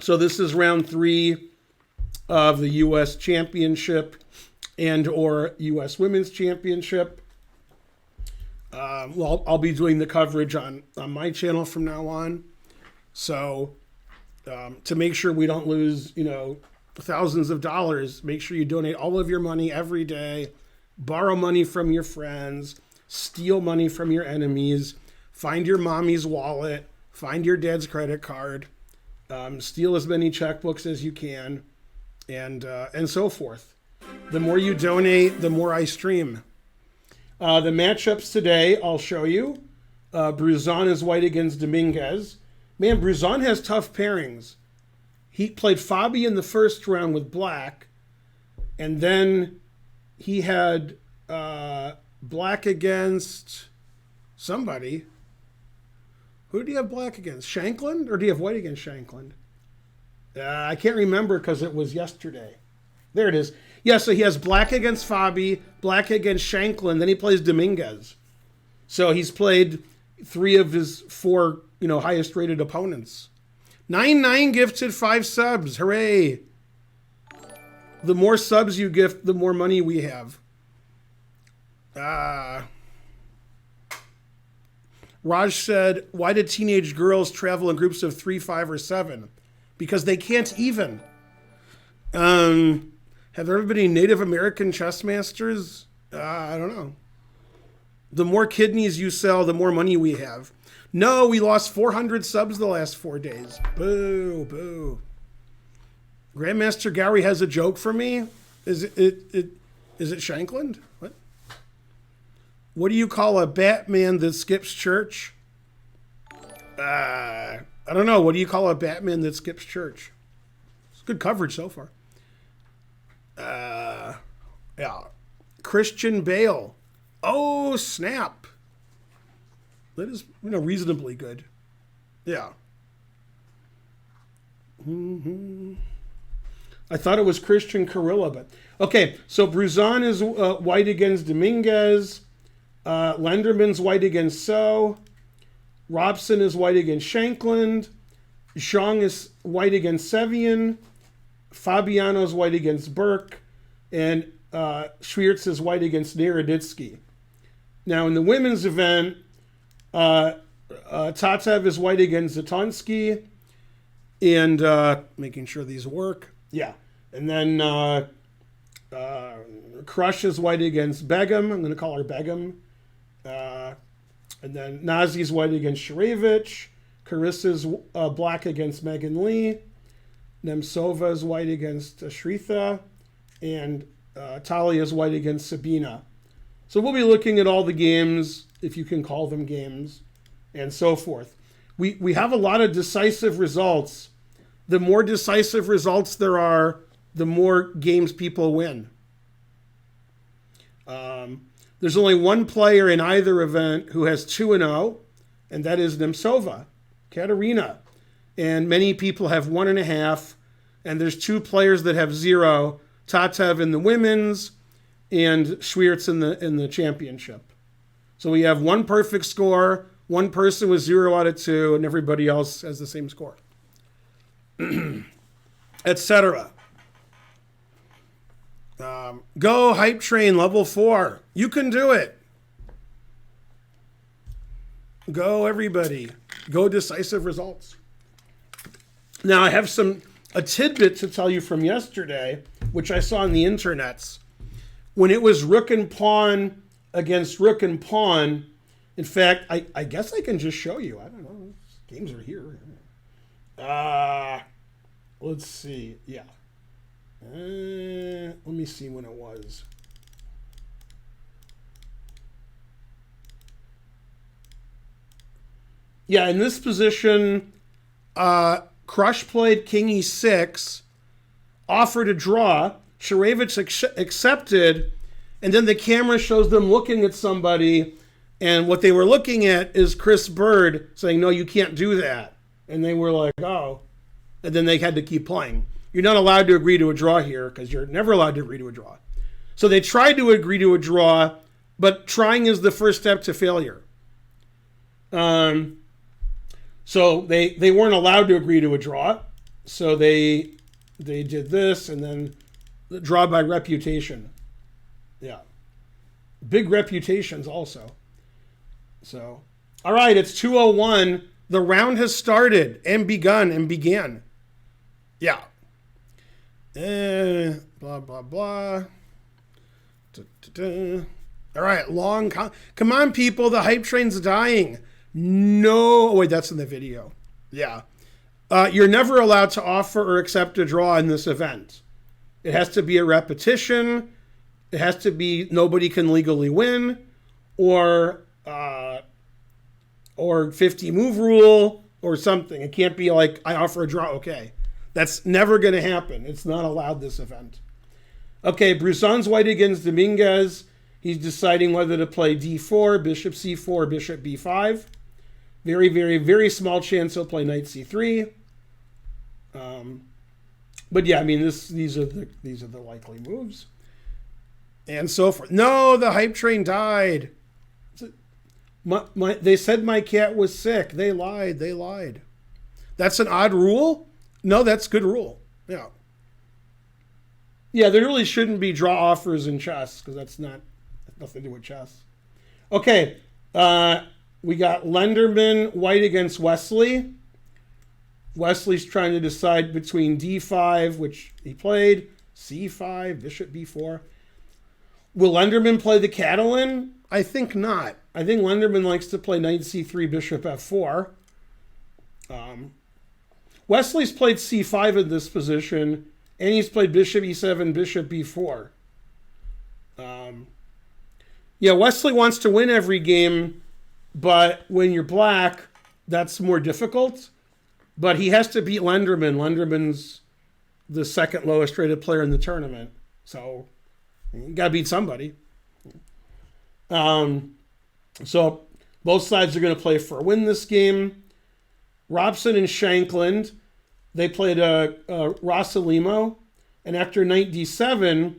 So this is round 3 of the U.S. Championship and or U.S. Women's Championship. Well, I'll be doing the coverage on my channel from now on. So to make sure we don't lose, thousands of dollars, make sure you donate all of your money every day. Borrow money from your friends. Steal money from your enemies. Find your mommy's wallet. Find your dad's credit card. Steal as many checkbooks as you can, and so forth. The more you donate, the more I stream. The matchups today, I'll show you. Bruzan is white against Dominguez. Man, Bruzan has tough pairings. He played Fabi in the first round with black, and then he had black against somebody. Who did he have black against? Shankland? Or did he have white against Shankland? I can't remember because it was yesterday. There it is. Yeah, so he has black against Fabi, black against Shankland, then he plays Dominguez. So he's played 3 of his 4, highest rated opponents. 99 gifted 5 subs. Hooray. The more subs you gift, the more money we have. Raj said, why did teenage girls travel in groups of 3, 5, or 7? Because they can't even. Have there ever been any Native American chess masters? I don't know. The more kidneys you sell, the more money we have. No, we lost 400 subs the last 4 days. Boo, boo. Grandmaster Gary has a joke for me. Is it Shankland? What? What do you call a Batman that skips church? I don't know. What do you call a Batman that skips church? It's good coverage so far. Yeah. Christian Bale. Oh, snap. That is, reasonably good. Yeah. I thought it was Christian Carilla, but... Okay, so Bruzan is white against Dominguez. Lenderman's white against So. Robson is white against Shankland. Zhang is white against Sevian. Fabiano's white against Burke. And Schwiertz is white against Naroditsky. Now, in the women's event, Tatev is white against Zatonsky. And making sure these work. Yeah. And then Crush is white against Begum. I'm going to call her Begum. And then Nazi's white against Sharevich. Carissa's black against Megan Lee. Nemtsova is white against Shritha. And Talia's white against Sabina. So we'll be looking at all the games, if you can call them games, and so forth. We have a lot of decisive results. The more decisive results there are, the more games people win. There's only one player in either event who has 2-0, and that is Nemtsova, Katerina. And many people have 1.5, and there's 2 players that have 0, Tatev in the women's and Schwiertz in the championship. So we have 1 perfect score, 1 person with 0 out of 2, and everybody else has the same score. Etc. Go Hype Train level 4. You can do it. Go everybody. Go decisive results. Now I have a tidbit to tell you from yesterday, which I saw on the internets. When it was rook and pawn against rook and pawn, in fact, I guess I can just show you. I don't know. Games are here. Let's see. Yeah. Let me see when it was. Yeah, in this position, Crush played king e6, offered a draw. Sharevich accepted, and then the camera shows them looking at somebody, and what they were looking at is Chris Bird saying, no, you can't do that. And they were like, oh. And then they had to keep playing. You're not allowed to agree to a draw here because you're never allowed to agree to a draw. So they tried to agree to a draw, but trying is the first step to failure. So they weren't allowed to agree to a draw. So they did this, and then the draw by reputation. Yeah. Big reputations also. So, all right, it's 2:01. The round has started and began. Yeah. Blah, blah, blah. All right, come on, people. The hype train's dying. No. Oh, wait, that's in the video. Yeah. You're never allowed to offer or accept a draw in this event. It has to be a repetition. It has to be nobody can legally win, or 50 move rule or something. It can't be like I offer a draw. Okay, that's never going to happen. It's not allowed this event. Okay, Bruson's white against Dominguez. He's deciding whether to play d4, bishop c4, bishop b5. Very, very, very small chance he'll play knight c3. But yeah, I mean, these are the likely moves, and so forth. No, the hype train died. They said my cat was sick. They lied. That's an odd rule? No, that's good rule. Yeah. Yeah, there really shouldn't be draw offers in chess because that's nothing to do with chess. Okay, we got Lenderman white against Wesley. Wesley's trying to decide between d5, which he played, c5, bishop b4. Will Lenderman play the Catalan? I think not. I think Lenderman likes to play knight c3, bishop f4. Wesley's played c5 in this position, and he's played bishop e7, bishop b4. Yeah, Wesley wants to win every game, but when you're black, that's more difficult. But he has to beat Lenderman. Lenderman's the second lowest rated player in the tournament. So you got to beat somebody. So both sides are going to play for a win this game. Robson and Shankland, they played Rossalimo. And after knight d7,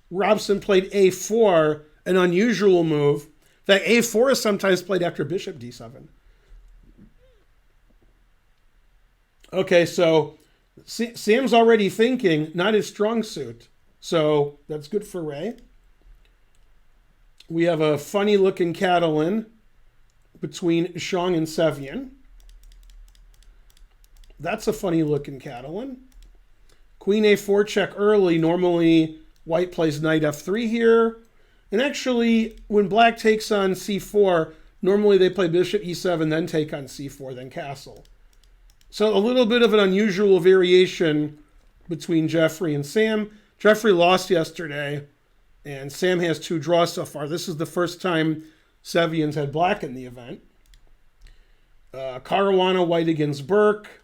Robson played a4, an unusual move. In fact, a4 is sometimes played after bishop d7. Okay, so Sam's already thinking, not his strong suit. So that's good for Ray. We have a funny-looking Catalan between Shang and Sevian. That's a funny-looking Catalan. Queen a4 check early. Normally, white plays knight f3 here. And actually, when black takes on c4, normally they play bishop e7, then take on c4, then castle. So a little bit of an unusual variation between Jeffrey and Sam. Jeffrey lost yesterday, and Sam has 2 draws so far. This is the first time Sevian's had black in the event. Caruana white against Burke.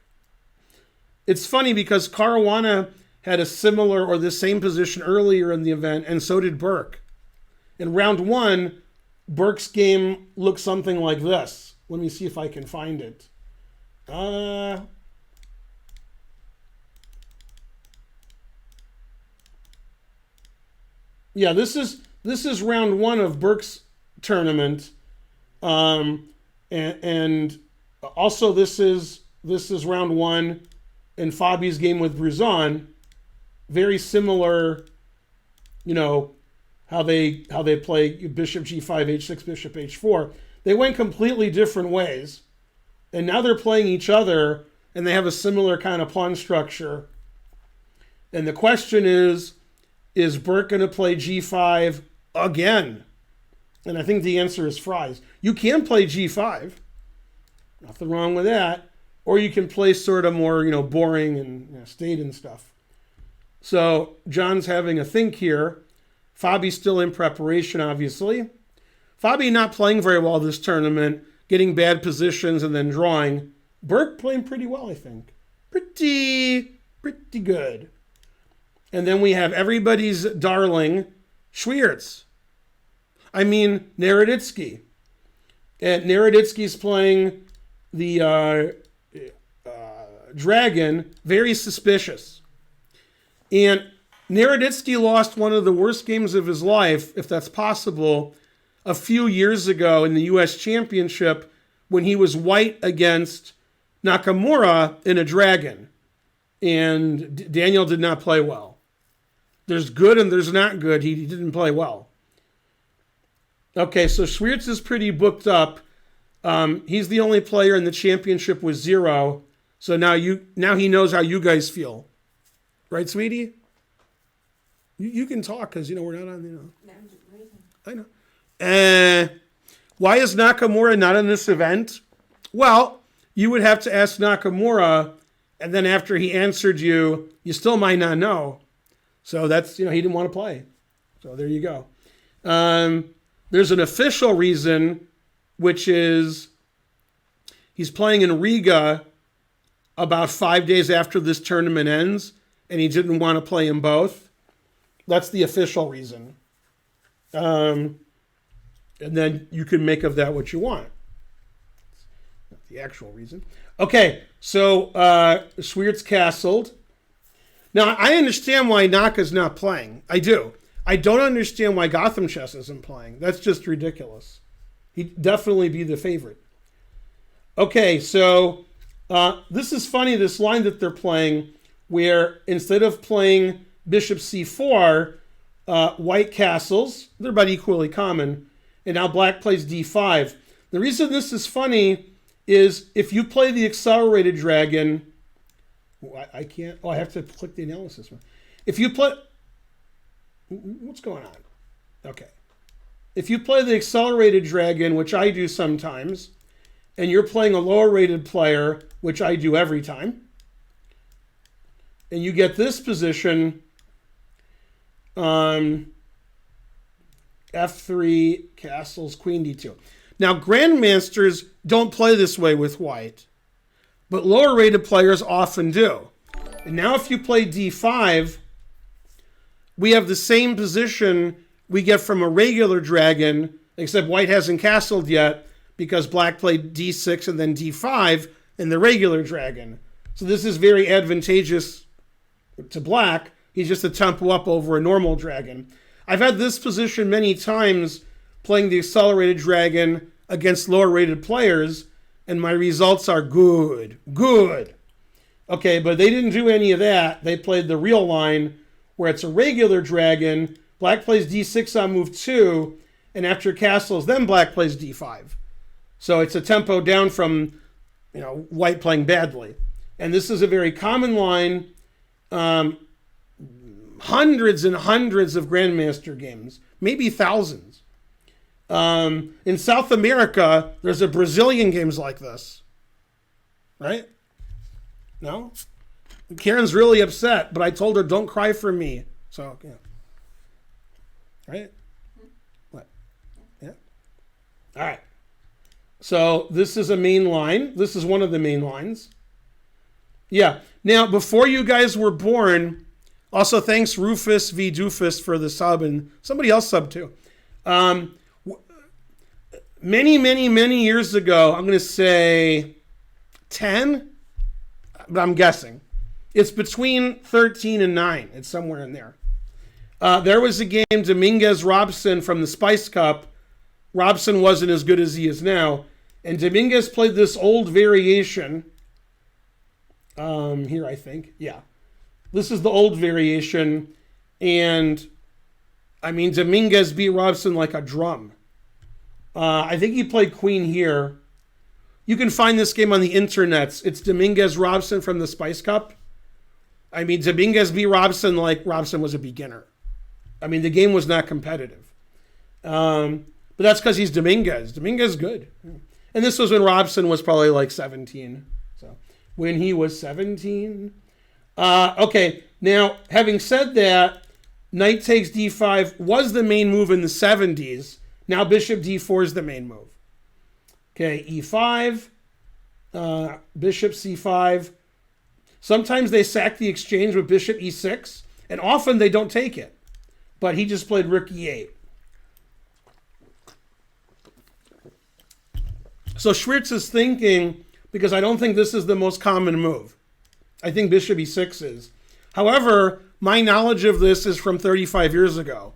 It's funny because Caruana had a similar or the same position earlier in the event, and so did Burke. In round 1, Burke's game looked something like this. Let me see if I can find it. Yeah, this is round 1 of Burke's tournament, and also this is round 1 in Fabi's game with Bruzon. Very similar, you know, how they play bishop g5, h6, bishop h4. They went completely different ways, and now they're playing each other, and they have a similar kind of pawn structure. And the question is Burke going to play g5 again? And I think the answer is fries. You can play g5. Nothing wrong with that. Or you can play sort of more, boring and state and stuff. So John's having a think here. Fabi's still in preparation, obviously. Fabi not playing very well this tournament, getting bad positions and then drawing. Burke playing pretty well, I think. Pretty good. And then we have everybody's darling, Schwiertz. I mean, Naroditsky. And Naroditsky's playing the Dragon, very suspicious. And Naroditsky lost one of the worst games of his life, if that's possible, a few years ago in the U.S. Championship when he was white against Nakamura in a dragon, and Daniel did not play well. There's good and there's not good. He didn't play well. Okay, so Schwiertz is pretty booked up. He's the only player in the championship with 0. So now he knows how you guys feel. Right, sweetie? You can talk because, we're not on, I know. Why is Nakamura not in this event? Well, you would have to ask Nakamura, and then after he answered you, you still might not know. So that's, he didn't want to play. So there you go. There's an official reason, which is he's playing in Riga about 5 days after this tournament ends, and he didn't want to play in both. That's the official reason. And then you can make of that what you want. Not the actual reason. Okay, so Schwiertz castled. Now, I understand why Naka's not playing. I do. I don't understand why Gotham Chess isn't playing. That's just ridiculous. He'd definitely be the favorite. Okay, so this is funny, this line that they're playing, where instead of playing bishop c4, white castles. They're about equally common. And now black plays d5. The reason this is funny is if you play the accelerated dragon... I can't... Oh, I have to click the analysis one. If you play... What's going on? Okay. If you play the accelerated dragon, which I do sometimes, and you're playing a lower rated player, which I do every time, and you get this position, f3, castles, queen d2. Now, grandmasters don't play this way with white, but lower rated players often do. And now if you play d5, we have the same position we get from a regular dragon, except white hasn't castled yet because black played d6 and then d5 in the regular dragon. So this is very advantageous to black. He's just a tempo up over a normal dragon. I've had this position many times playing the accelerated dragon against lower rated players, and my results are good. Good. Okay, but they didn't do any of that. They played the real line where it's a regular dragon. Black plays d6 on move 2, and after castles, then black plays d5. So it's a tempo down from, white playing badly. And this is a very common line. Hundreds and hundreds of grandmaster games, maybe thousands. In South America, there's a Brazilian games like this. Right? No? Karen's really upset, but I told her, don't cry for me. So, yeah. Right? What? Yeah? All right. So this is a main line. This is one of the main lines. Yeah. Now, before you guys were born, also thanks Rufus V. Doofus for the sub, and somebody else sub too. Many, many, many years ago, I'm going to say 10, but I'm guessing. It's between 13 and 9. It's somewhere in there. There was a game, Dominguez-Robson from the Spice Cup. Robson wasn't as good as he is now. And Dominguez played this old variation. Here, I think. Yeah. This is the old variation. And, Dominguez beat Robson like a drum. I think he played queen here. You can find this game on the internet. It's Dominguez-Robson from the Spice Cup. Dominguez beat Robson like Robson was a beginner. The game was not competitive. But that's because he's Dominguez. Dominguez is good. And this was when Robson was probably like 17. So when he was 17. Okay, now having said that, knight takes d5 was the main move in the 70s. Now bishop d4 is the main move. Okay, e5, bishop c5. Sometimes they sack the exchange with bishop e6, and often they don't take it. But he just played rook e8. So Schwiertz is thinking, because I don't think this is the most common move. I think bishop e6 is. However, my knowledge of this is from 35 years ago.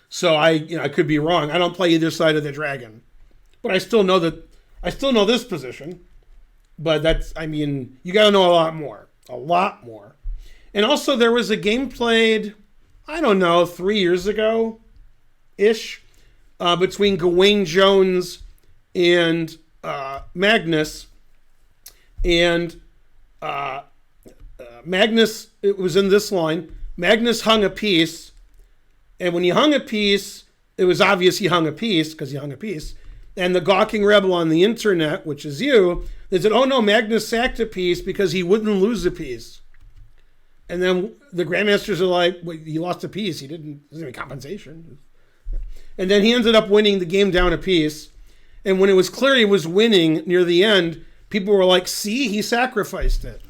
So I could be wrong. I don't play either side of the dragon. But I still know this position. But you got to know a lot more. A lot more. And also, there was a game played, I don't know, 3 years ago-ish, between Gawain Jones and Magnus. And Magnus, it was in this line, Magnus hung a piece. And when he hung a piece, it was obvious he hung a piece, because he hung a piece. And the gawking rebel on the internet, which is you, they said, oh no, Magnus sacked a piece because he wouldn't lose a piece. And then the grandmasters are like, well, he lost a piece. He didn't have any compensation. And then he ended up winning the game down a piece. And when it was clear he was winning near the end, people were like, see, he sacrificed it.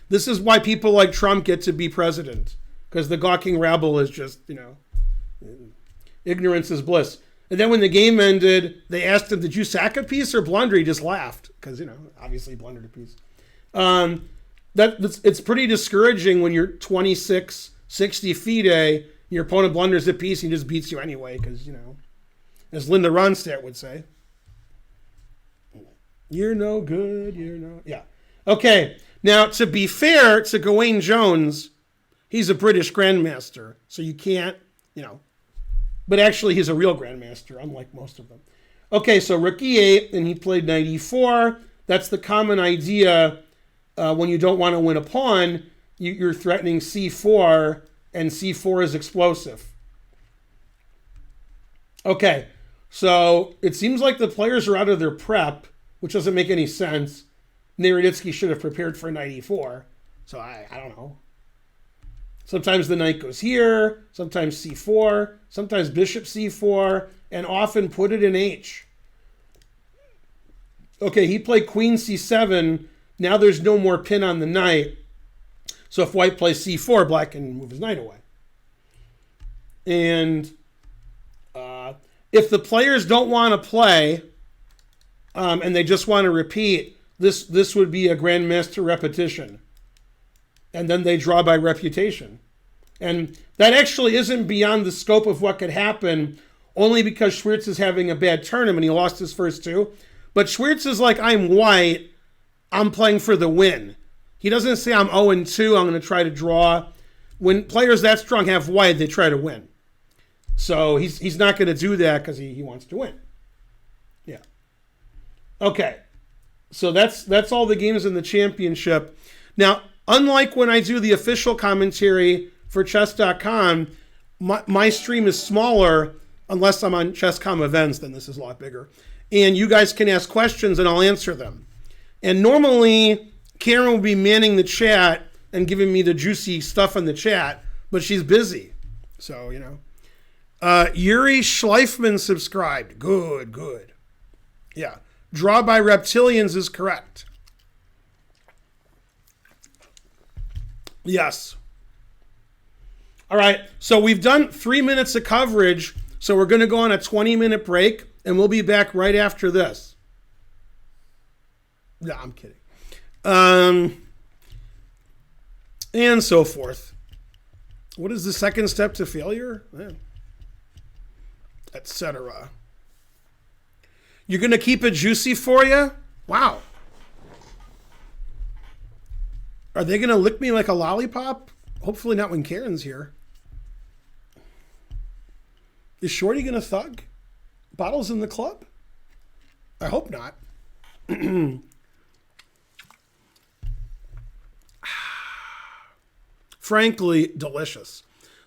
This is why people like Trump get to be president. Because the gawking rabble is just, ignorance is bliss. And then when the game ended, they asked him, did you sack a piece or blunder? He just laughed. Because, obviously he blundered a piece. It's pretty discouraging when you're 26, 60 FIDE, your opponent blunders a piece and he just beats you anyway. Because, as Linda Ronstadt would say, you're no good, yeah. Okay, now to be fair to Gawain Jones, he's a British grandmaster, so you can't, but actually he's a real grandmaster, unlike most of them. Okay, so rook e8, and he played knight e4. That's the common idea when you don't want to win a pawn, you're threatening c4, and c4 is explosive. Okay, so it seems like the players are out of their prep, which doesn't make any sense. Naroditsky should have prepared for knight e4, so I don't know. Sometimes the knight goes here, sometimes c4, sometimes bishop c4, and often put it in h. Okay, he played queen c7. Now there's no more pin on the knight. So if white plays c4, black can move his knight away. And if the players don't want to play and they just want to repeat, this would be a grandmaster repetition. And then they draw by reputation. And that actually isn't beyond the scope of what could happen, only because Schwartz is having a bad tournament. He lost his first two. But Schwartz is like, I'm white, I'm playing for the win. He doesn't say I'm 0-2, I'm going to try to draw. When players that strong have white, they try to win. So he's not going to do that because he wants to win. Yeah. Okay. So that's all the games in the championship. Now, unlike when I do the official commentary for chess.com, my stream is smaller unless I'm on Chess.com events, then this is a lot bigger. And you guys can ask questions and I'll answer them. And normally, Karen will be manning the chat and giving me the juicy stuff in the chat, but she's busy. So, Yuri Schleifman subscribed. Good. Yeah. Draw by reptilians is correct. Yes. All right. So we've done 3 minutes of coverage. So we're going to go on a 20-minute break, and we'll be back right after this. No, I'm kidding. And so forth. What is the second step to failure? Etc. You're going to keep it juicy for you? Wow. Are they going to lick me like a lollipop? Hopefully not when Karen's here. Is Shorty going to thug? Bottles in the club? I hope not. Frankly, delicious.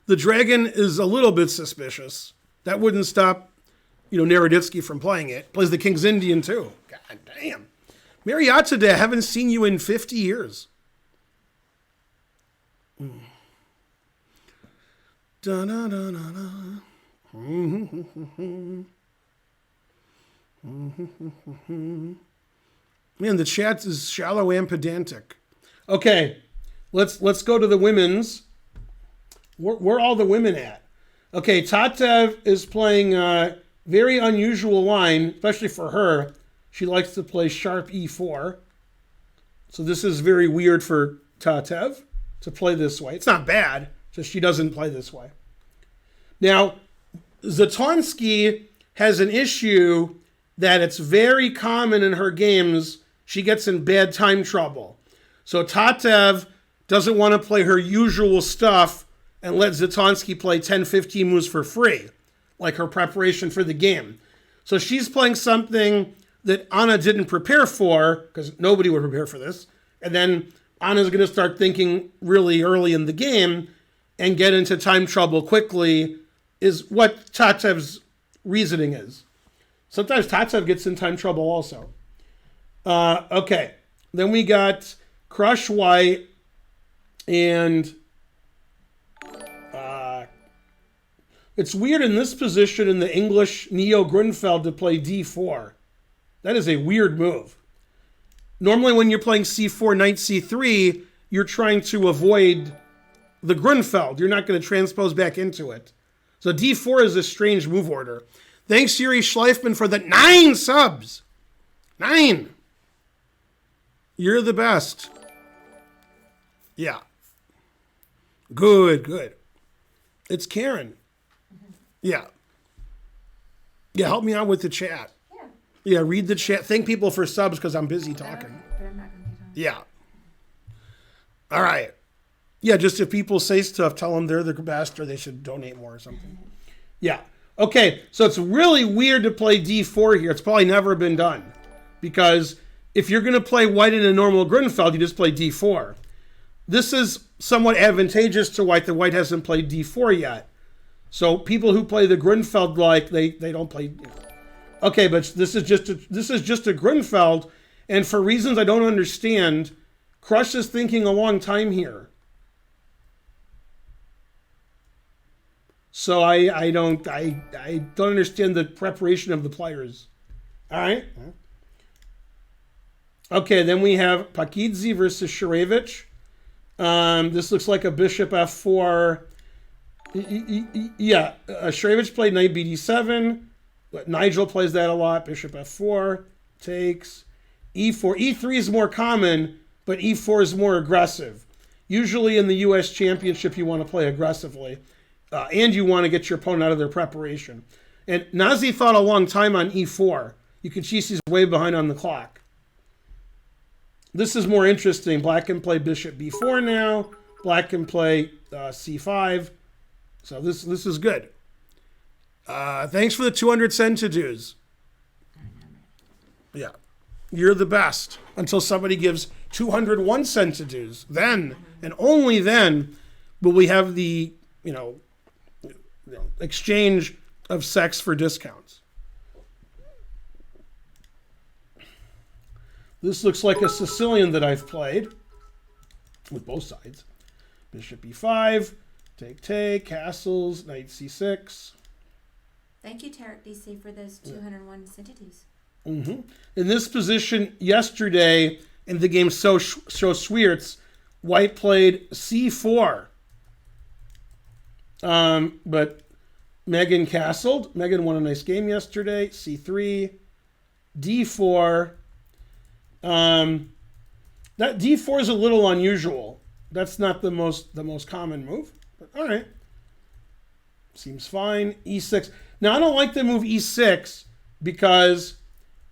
The dragon is a little bit suspicious. That wouldn't stop, Naroditsky from playing it. Plays the King's Indian too. God damn. Mariatzadeh, I haven't seen you in 50 years. Da-na-na-na-na. Man, the chat is shallow and pedantic. Okay, let's go to the women's. Where are all the women at? Okay, Tatev is playing a very unusual line, especially for her. She likes to play sharp e4. So this is very weird for Tatev to play this way. It's not bad, just she doesn't play this way. Now, Zatonsky has an issue that it's very common in her games she gets in bad time trouble. So Tatev doesn't want to play her usual stuff and let Zitansky play 10, 15 moves for free, like her preparation for the game. So she's playing something that Anna didn't prepare for, because nobody would prepare for this. And then Anna's going to start thinking really early in the game and get into time trouble quickly, is what Tatev's reasoning is. Sometimes Tatev gets in time trouble also. Okay, then we got Crush White and it's weird in this position in the English Neo Grunfeld to play d4. That is a weird move. Normally when you're playing c4, knight c3, you're trying to avoid the Grunfeld. You're not going to transpose back into it. So d4 is a strange move order. Thanks, Yuri Schleifman, for the 9 subs. 9. You're the best. Yeah. Good, good. It's Karen. Yeah. Yeah, help me out with the chat. Yeah, read the chat. Thank people for subs because I'm busy talking. But I'm not going to be talking. Yeah. All right. Yeah, just if people say stuff, tell them they're the best or they should donate more or something. Yeah. Okay, so it's really weird to play d4 here. It's probably never been done. Because if you're going to play white in a normal Grunfeld, you just play d4. This is somewhat advantageous to white. The white hasn't played d4 yet. So people who play the Grunfeld like they don't play. Okay, but this is just a Grunfeld, and for reasons I don't understand, Crush is thinking a long time here. So I don't understand the preparation of the players. All right. Okay, then we have Pakidze versus Shurevich. This looks like a bishop f4. Yeah, Shurevich played knight bd7. Nigel plays that a lot. Bishop f4 takes e4. E3 is more common, but e4 is more aggressive. Usually in the U.S. Championship, you want to play aggressively, and you want to get your opponent out of their preparation. And Nazi thought a long time on e4. You can see she's way behind on the clock. This is more interesting. Black can play bishop b4 now. Black can play c5. So this is good. Thanks for the 200 centidues. Yeah. You're the best. Until somebody gives 201 centidues. Then, and only then, will we have the, exchange of sex for discounts. This looks like a Sicilian that I've played. With both sides. Bishop e5. Take, castles, knight c6. Thank you, Tarek DC, for those 201 centities. Mm-hmm. In this position yesterday, in the game So Schwiertz, white played c4. But Megan castled. Megan won a nice game yesterday. c3, d4. That d4 is a little unusual. That's not the most common move. But all right. Seems fine. e6. Now, I don't like the move e6 because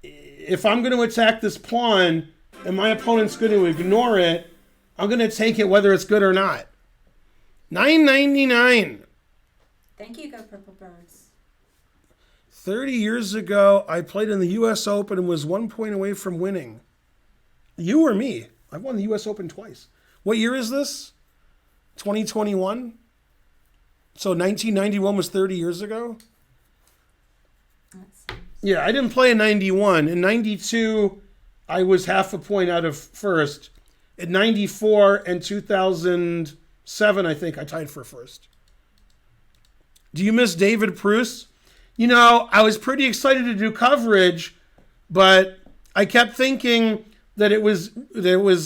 if I'm going to attack this pawn and my opponent's going to ignore it, I'm going to take it whether it's good or not. $9.99. Thank you, Go Purple Birds. 30 years ago, I played in the U.S. Open and was 1 point away from winning. You or me? I've won the U.S. Open twice. What year is this? 2021? So 1991 was 30 years ago? Yeah, I didn't play in 91. In 92, I was half a point out of first. In 94 and 2007, I think I tied for first. Do you miss David Pruess? I was pretty excited to do coverage, but I kept thinking that it was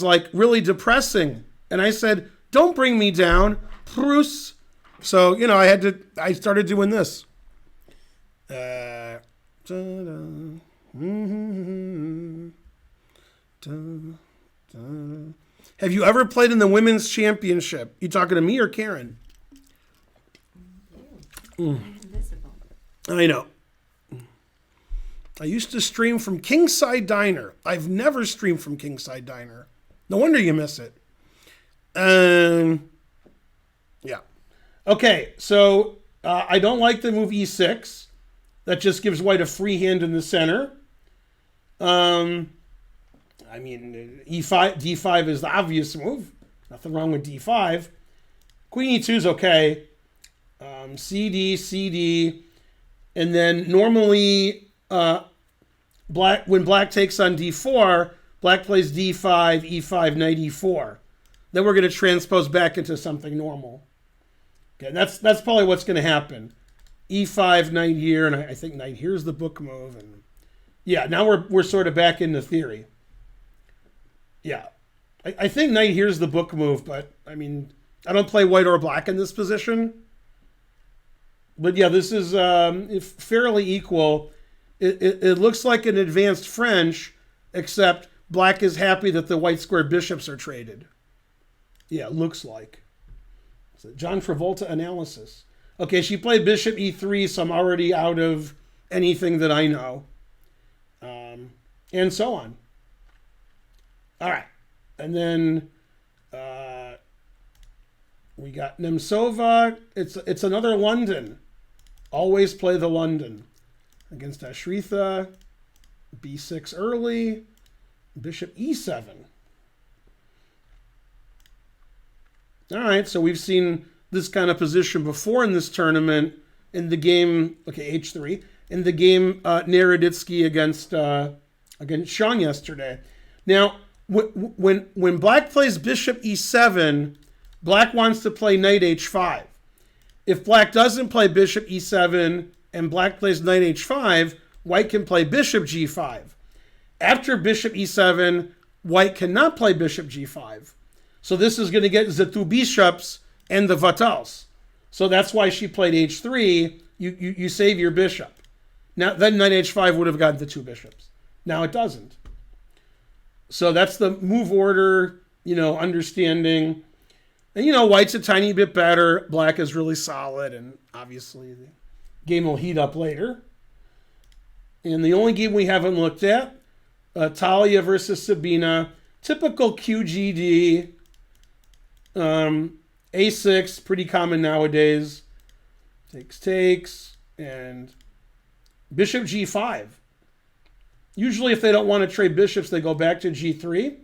like really depressing. And I said, don't bring me down, Pruess. So, I started doing this. Have you ever played in the women's championship? You talking to me or Karen? Invisible. I know. I used to stream from Kingside Diner. I've never streamed from Kingside Diner. No wonder you miss it. Yeah. Okay, so I don't like the move e6. That just gives white a free hand in the center. I mean, e5, d5 is the obvious move. Nothing wrong with d5. Queen e2 is okay. CD, CD. And then normally, when black takes on d4, black plays d5, e5, knight e4. Then we're going to transpose back into something normal. Okay, that's probably what's going to happen. e5, knight here, and I think knight here's the book move. And yeah, now we're sort of back into theory. Yeah, I think knight here's the book move, but I mean, I don't play white or black in this position. But yeah, this is fairly equal. It looks like an advanced French, except black is happy that the white square bishops are traded. Yeah, it looks like. It's a John Travolta analysis. Okay, she played bishop e3, so I'm already out of anything that I know. And so on. All right. And then we got Nemtsova. It's another London. Always play the London. Against Ashritha. b6 early. Bishop e7. All right, so we've seen this kind of position before in this tournament in the game, okay, h3, in the game Naroditsky against Sean yesterday. Now, when black plays bishop e7, black wants to play knight h5. If black doesn't play bishop e7 and black plays knight h5, white can play bishop g5. After bishop e7, white cannot play bishop g5. So this is going to get the two bishops and the vatals. So that's why she played h3. You save your bishop. Now then knight h5 would have gotten the two bishops. Now it doesn't. So that's the move order, understanding. And white's a tiny bit better. Black is really solid, and obviously the game will heat up later. And the only game we haven't looked at, Talia versus Sabina, typical QGD. A6, pretty common nowadays. Takes, and bishop g5. Usually if they don't want to trade bishops, they go back to g3.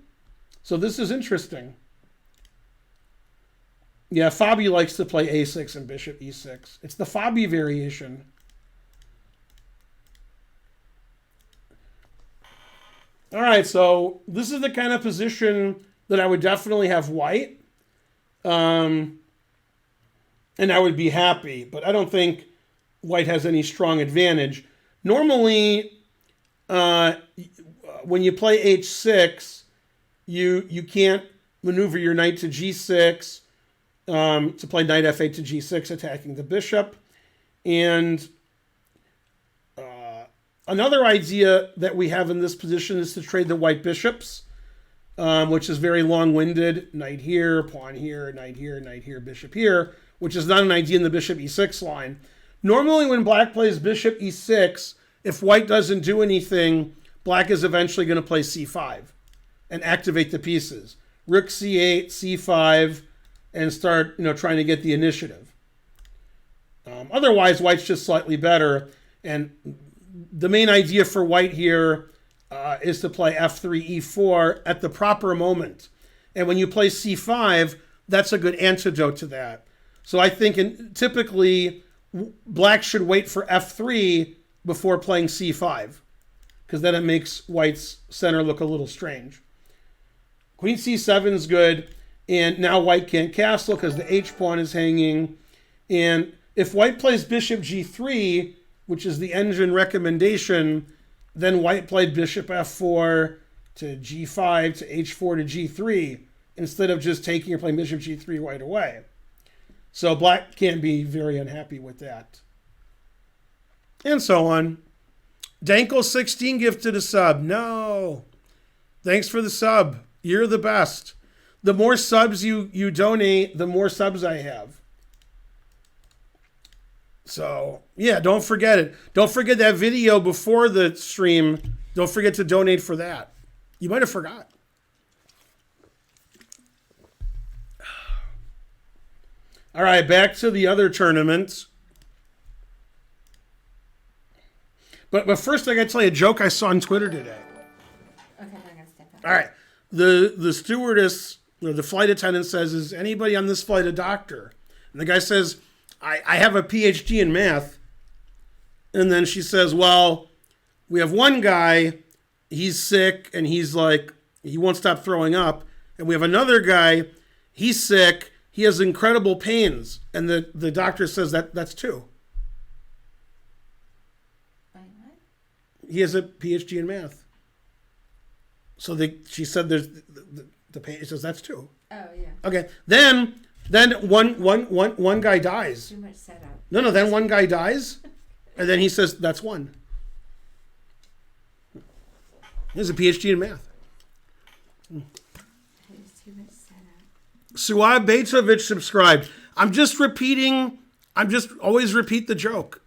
So this is interesting. Yeah, Fabi likes to play a6 and bishop e6. It's the Fabi variation. All right, so this is the kind of position that I would definitely have white. And I would be happy, but I don't think white has any strong advantage. Normally, when you play h6, you can't maneuver your knight to g6 to play knight f8 to g6, attacking the bishop. And another idea that we have in this position is to trade the white bishops. Which is very long-winded. Knight here, pawn here, knight here, bishop here, which is not an idea in the bishop e6 line. Normally when black plays bishop e6, if white doesn't do anything, black is eventually going to play c5 and activate the pieces. Rook c8, c5, and start trying to get the initiative. Otherwise, white's just slightly better. And the main idea for white here is to play f3, e4 at the proper moment. And when you play c5, that's a good antidote to that. So I think typically black should wait for f3 before playing c5, because then it makes white's center look a little strange. Queen c7 is good, and now white can't castle because the h-pawn is hanging. And if white plays bishop g3, which is the engine recommendation, then white played bishop f4 to g5 to h4 to g3 instead of just taking or playing bishop g3 right away. So black can't be very unhappy with that. And so on. Dankel16 gifted a sub. No. Thanks for the sub. You're the best. The more subs you donate, the more subs I have. So, yeah, don't forget it. Don't forget that video before the stream. Don't forget to donate for that. You might have forgot. All right, back to the other tournaments. But first, I got to tell you a joke I saw on Twitter today. Okay, I'm gonna step out. All right, the stewardess, or the flight attendant says, "Is anybody on this flight a doctor?" And the guy says, I have a PhD in math. And then she says, "Well, we have one guy, he's sick, and he's like, he won't stop throwing up. And we have another guy, he's sick, he has incredible pains." And the doctor says that's two. Wait, what? He has a PhD in math. So she said there's the pain. He says that's two. Oh yeah. Okay. Then one guy dies. Too much setup. No. Then one guy dies, and then he says that's one. He has a PhD in math. There's too much setup. Suad Beitovich subscribed. I'm just always repeat the joke.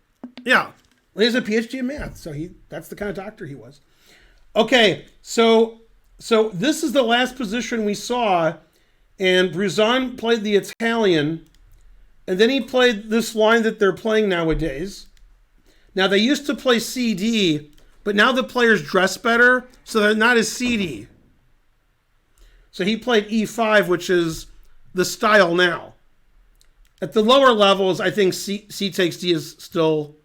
Yeah. He has a PhD in math, so that's the kind of doctor he was. Okay, so this is the last position we saw, and Bruzon played the Italian, and then he played this line that they're playing nowadays. Now, they used to play CD, but now the players dress better, so they're not as CD. So he played E5, which is the style now. At the lower levels, I think C takes D is still.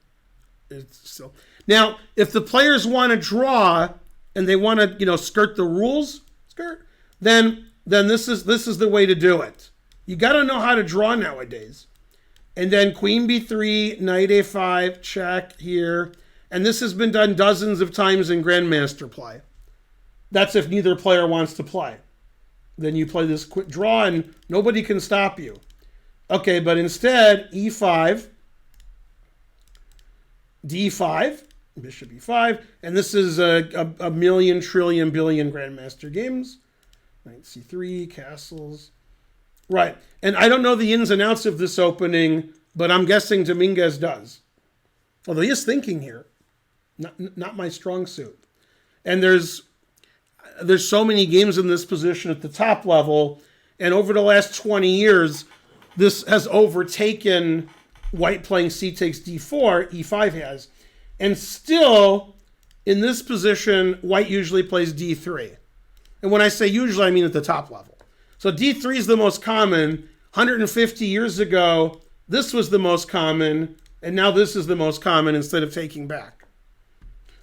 Now, if the players want to draw and they want to, skirt the rules, then this is the way to do it. You got to know how to draw nowadays. And then Queen B3, Knight A5, check here, and this has been done dozens of times in Grandmaster play. That's if neither player wants to play. Then you play this quick draw, and nobody can stop you. Okay, but instead, E5. D5, Bishop E5, and this is a million, trillion, billion Grandmaster games. Knight C3, castles. Right, and I don't know the ins and outs of this opening, but I'm guessing Dominguez does. Although he is thinking here. Not my strong suit. And there's so many games in this position at the top level, and over the last 20 years, this has overtaken White playing C takes D4, E5 has. And still, in this position, White usually plays D3. And when I say usually, I mean at the top level. So D3 is the most common. 150 years ago, this was the most common, and now this is the most common instead of taking back.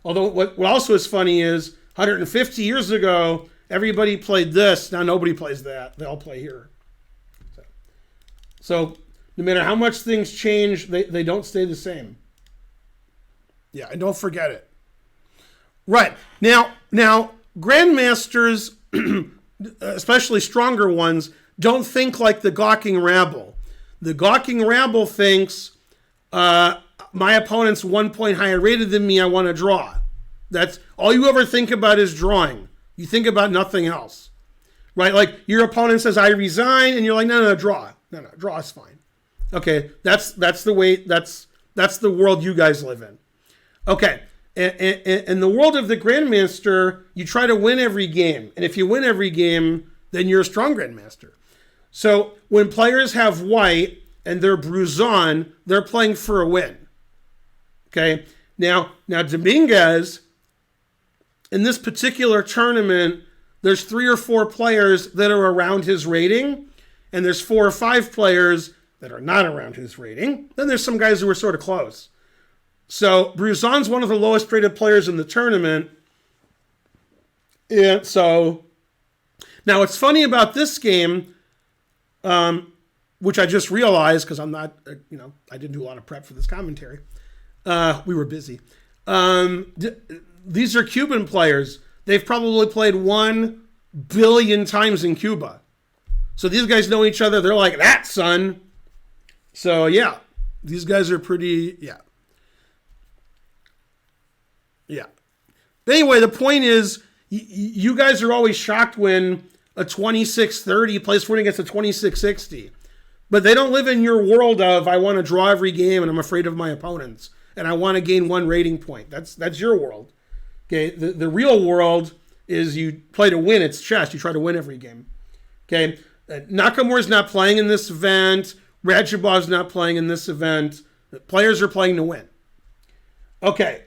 Although what also is funny is 150 years ago, everybody played this. Now nobody plays that. They all play here. So no matter how much things change, they don't stay the same. Yeah, and don't forget it. Right. Now grandmasters, especially stronger ones, don't think like the gawking rabble. The gawking rabble thinks, my opponent's 1 point higher rated than me, I want to draw. That's all you ever think about is drawing. You think about nothing else. Right? Like your opponent says, I resign, and you're like, no, draw. No, draw is fine. Okay, that's the way, that's the world you guys live in. Okay, in the world of the Grandmaster, you try to win every game. And if you win every game, then you're a strong Grandmaster. So when players have White and they're Bruzon, they're playing for a win. Okay, now Dominguez, in this particular tournament, there's 3 or 4 players that are around his rating, and there's 4 or 5 players that are not around his rating. Then there's some guys who are sort of close. So Bruzon's one of the lowest rated players in the tournament. And so now what's funny about this game, which I just realized because I'm not, I didn't do a lot of prep for this commentary. We were busy. These are Cuban players. They've probably played 1 billion times in Cuba. So these guys know each other. They're like, that, son. So, yeah. These guys are pretty, yeah. Yeah. But anyway, the point is, you guys are always shocked when a 26-30 plays 40 against a 26-60. But they don't live in your world of, I want to draw every game and I'm afraid of my opponents and I want to gain 1 rating point. That's your world. Okay, the real world is you play to win. It's chess. You try to win every game. Okay, Nakamura's not playing in this event. Radjabov's not playing in this event. The players are playing to win. Okay,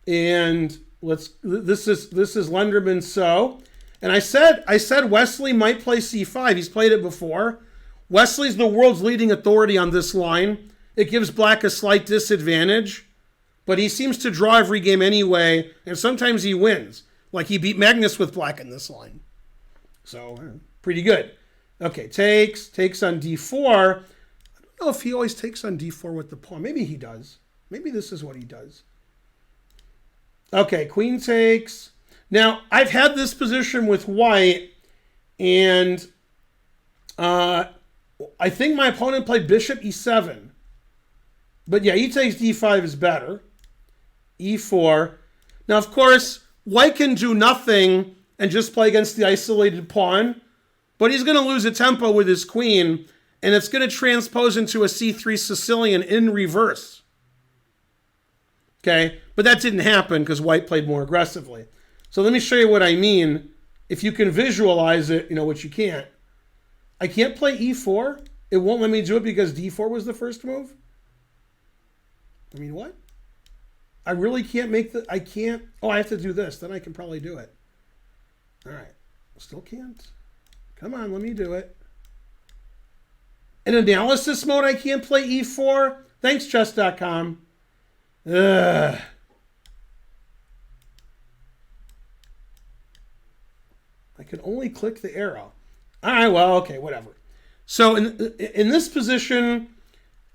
and this is Lenderman. So, and I said Wesley might play c5. He's played it before. Wesley's the world's leading authority on this line. It gives black a slight disadvantage, but he seems to draw every game anyway, and sometimes he wins. Like he beat Magnus with black in this line. So, pretty good. Okay, takes on d4. I don't know if he always takes on d4 with the pawn. Maybe he does. Maybe this is what he does. Okay, queen takes. Now, I've had this position with white, and I think my opponent played bishop e7. But yeah, he takes d5 is better. e4. Now, of course, white can do nothing and just play against the isolated pawn, but he's going to lose a tempo with his queen, and it's going to transpose into a c3 Sicilian in reverse. Okay, but that didn't happen because white played more aggressively. So let me show you what I mean. If you can visualize it, which you can't. I can't play e4. It won't let me do it because d4 was the first move. I mean, what? I really can't make I can't. Oh, I have to do this. Then I can probably do it. All right. Still can't. Come on, let me do it. In analysis mode, I can't play e4. Thanks, chess.com. Ugh. I can only click the arrow. All right, well, okay, whatever. So in this position,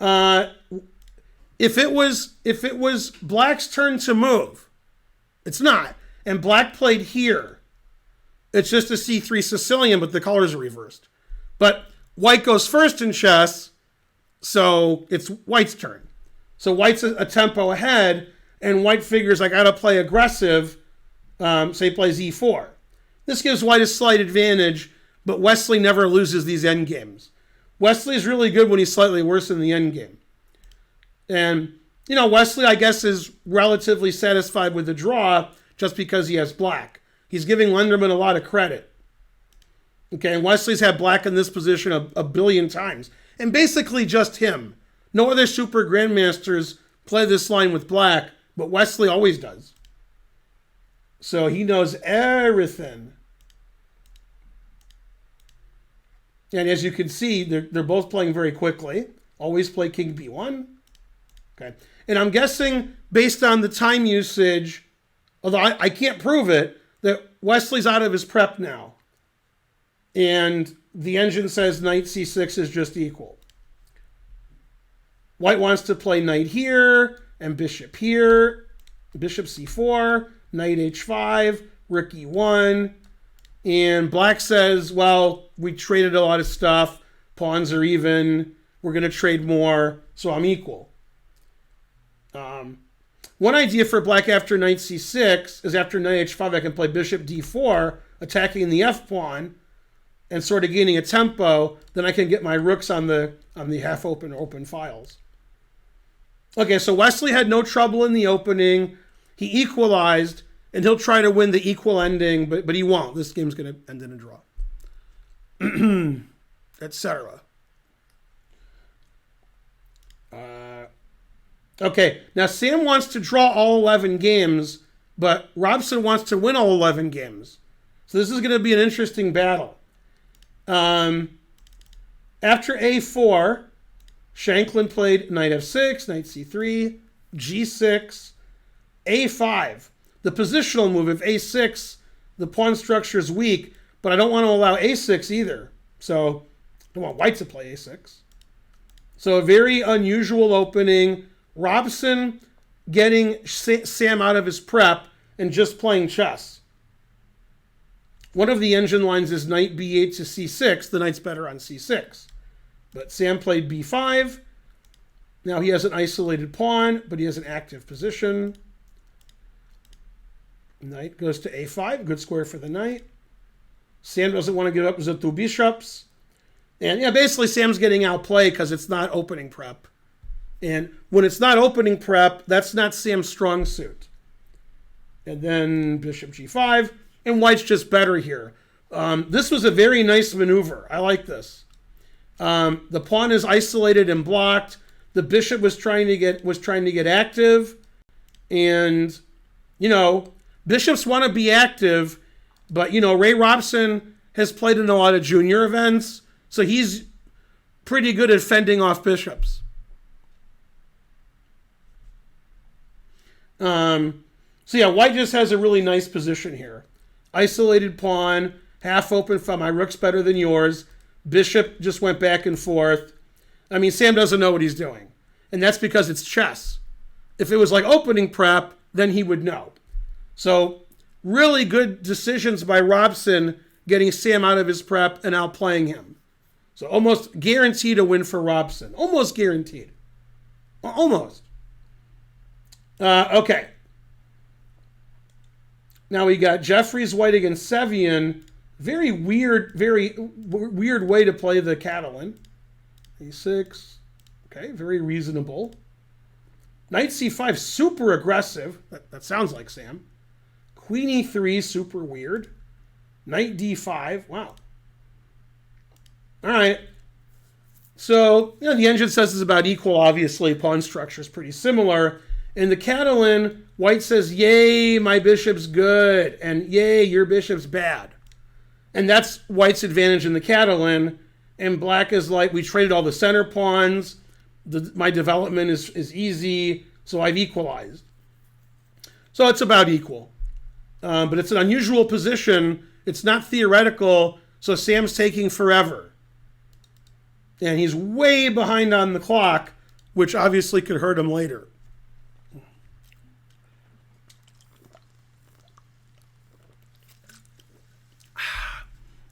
if it was black's turn to move, it's not. And black played here. It's just a c3 Sicilian, but the colors are reversed. But white goes first in chess, so it's white's turn. So white's a tempo ahead, and white figures I got to play aggressive, so he plays e4. This gives white a slight advantage, but Wesley never loses these endgames. Wesley's really good when he's slightly worse in the endgame. And, Wesley, I guess, is relatively satisfied with the draw just because he has black. He's giving Lenderman a lot of credit. Okay, and Wesley's had black in this position a billion times. And basically just him. No other super grandmasters play this line with black, but Wesley always does. So he knows everything. And as you can see, they're both playing very quickly. Always play king b1. Okay, and I'm guessing based on the time usage, although I can't prove it, that Wesley's out of his prep now. And the engine says knight c6 is just equal. White wants to play knight here and bishop here, bishop c4, knight h5, rook e1. And black says, well, we traded a lot of stuff. Pawns are even. We're going to trade more, so I'm equal. One idea for black after knight c6 is after knight h5, I can play bishop d4, attacking the f-pawn, and sort of gaining a tempo. Then I can get my rooks on the half-open or open files. Okay, so Wesley had no trouble in the opening. He equalized, and he'll try to win the equal ending, but he won't. This game's going to end in a draw. Etc. Okay, now Sam wants to draw all 11 games, but Robson wants to win all 11 games. So this is going to be an interesting battle. After a4, Shanklin played knight f6, knight c3, g6, a5. The positional move, if a6, the pawn structure is weak, but I don't want to allow a6 either. So I don't want white to play a6. So a very unusual opening. Robson getting Sam out of his prep and just playing chess. One of the engine lines is knight b8 to c6. The knight's better on c6. But Sam played b5. Now he has an isolated pawn, but he has an active position. Knight goes to a5. Good square for the knight. Sam doesn't want to give up the two bishops. And yeah, basically Sam's getting outplayed because it's not opening prep. And when it's not opening prep, that's not Sam's strong suit. And then bishop g5. And white's just better here. This was a very nice maneuver. I like this. The pawn is isolated and blocked. The bishop was trying to get active. And, bishops want to be active. But, Ray Robson has played in a lot of junior events. So he's pretty good at fending off bishops. So yeah, white just has a really nice position here. Isolated pawn, half open file. My rook's better than yours. Bishop just went back and forth. I mean, Sam doesn't know what he's doing. And that's because it's chess. If it was like opening prep, then he would know. So really good decisions by Robson getting Sam out of his prep and outplaying him. So almost guaranteed a win for Robson. Almost guaranteed. Almost. Okay. Now we got Jeffries white against Sevian. Very weird way to play the Catalan. A6. Okay, very reasonable. Knight c5, super aggressive. That sounds like Sam. Queen e3, super weird. Knight d5. Wow. All right. So, the engine says it's about equal, obviously. Pawn structure is pretty similar. In the Catalan, white says, yay, my bishop's good, and yay, your bishop's bad. And that's white's advantage in the Catalan. And black is like, we traded all the center pawns. My development is easy, so I've equalized. So it's about equal. But it's an unusual position. It's not theoretical, so Sam's taking forever. And he's way behind on the clock, which obviously could hurt him later.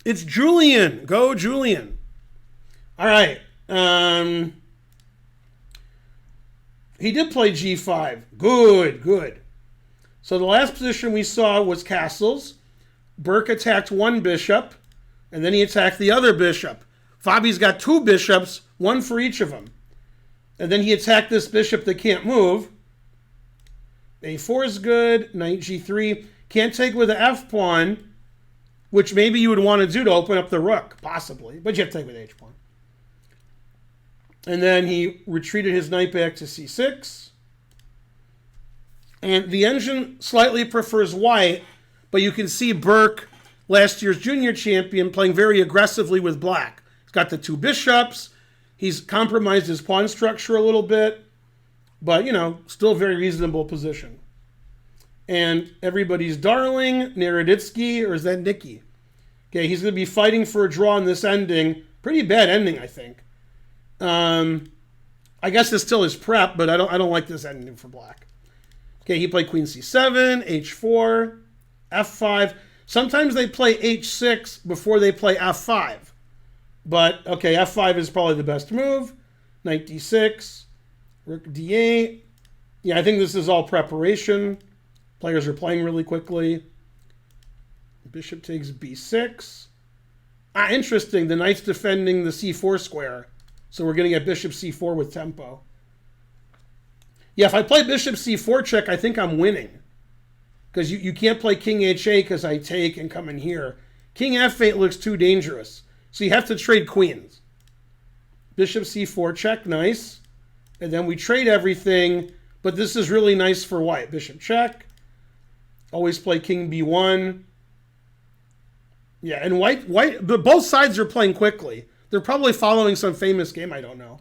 It's Julian. Go, Julian. All right. He did play g5. Good. So the last position we saw was castles. Burke attacked one bishop, and then he attacked the other bishop. Fabi's got two bishops, one for each of them. And then he attacked this bishop that can't move. A4 is good. Knight g3. Can't take with the f pawn, which maybe you would want to do to open up the rook, possibly. But you have to take with h pawn. And then he retreated his knight back to c6. And the engine slightly prefers white, but you can see Burke, last year's junior champion, playing very aggressively with black. He's got the two bishops. He's compromised his pawn structure a little bit, but, still a very reasonable position. And everybody's darling, Naroditsky, or is that Nicky? Okay, he's going to be fighting for a draw in this ending. Pretty bad ending, I think. I guess this still is prep, but I don't like this ending for black. Okay, he played queen c7, h4, f5. Sometimes they play h6 before they play f5. But, okay, f5 is probably the best move. Knight d6, rook d8. Yeah, I think this is all preparation. Players are playing really quickly. Bishop takes b6. Interesting. The knight's defending the c4 square. So we're going to get bishop c4 with tempo. Yeah, if I play bishop c4 check, I think I'm winning. Because you can't play king h8 because I take and come in here. King f8 looks too dangerous. So you have to trade queens. Bishop c4 check, nice. And then we trade everything. But this is really nice for white. Bishop check. Always play king b1. Yeah, and white, but both sides are playing quickly. They're probably following some famous game, I don't know.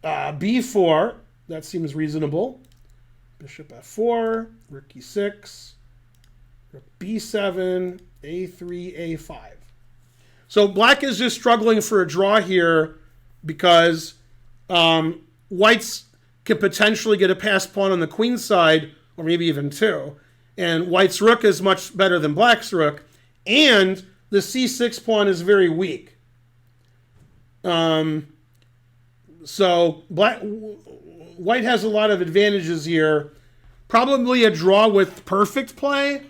b4, that seems reasonable. Bishop f4, rook e6, rook b7, a3, a5. So black is just struggling for a draw here because white's could potentially get a passed pawn on the queen side, or maybe even two. And white's rook is much better than black's rook. And the c6 pawn is very weak. So white has a lot of advantages here. Probably a draw with perfect play,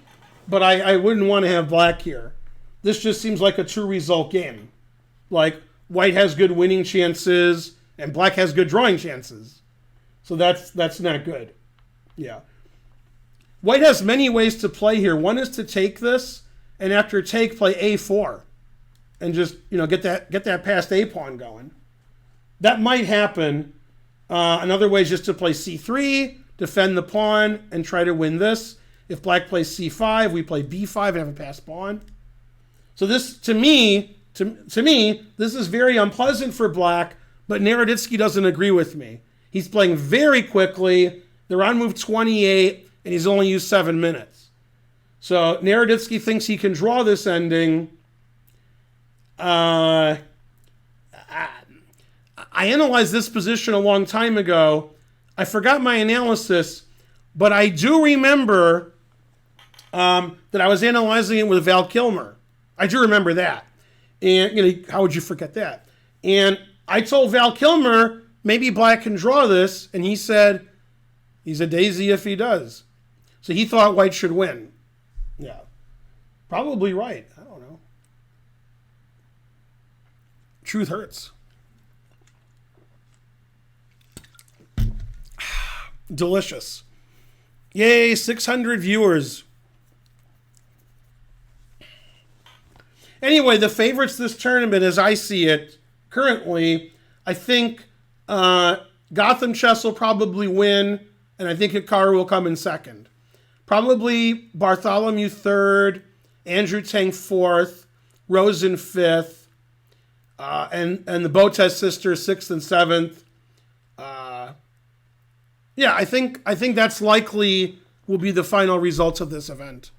but I wouldn't want to have black here. This just seems like a two-result game. Like, white has good winning chances and black has good drawing chances. So that's not good. Yeah. White has many ways to play here. One is to take this, and after take, play a4, and just get that passed a pawn going. That might happen. Another way is just to play c3, defend the pawn, and try to win this. If black plays c5, we play b5 and have a passed pawn. So this, to me, this is very unpleasant for black, but Naroditsky doesn't agree with me. He's playing very quickly. They're on move 28, and he's only used 7 minutes. So Naroditsky thinks he can draw this ending. I analyzed this position a long time ago. I forgot my analysis, but I do remember that I was analyzing it with Val Kilmer. I do remember that. And how would you forget that? And I told Val Kilmer, maybe black can draw this, and he said, he's a daisy if he does. So he thought white should win. Yeah. Probably right. I don't know. Truth hurts. Delicious. Yay, 600 viewers. Anyway, the favorites this tournament, as I see it currently, I think Gotham Chess will probably win, and I think Hikaru will come in second. Probably Bartholomew third, Andrew Tang fourth, Rosen fifth, and the Botez sisters sixth and seventh. Yeah, I think that's likely will be the final results of this event.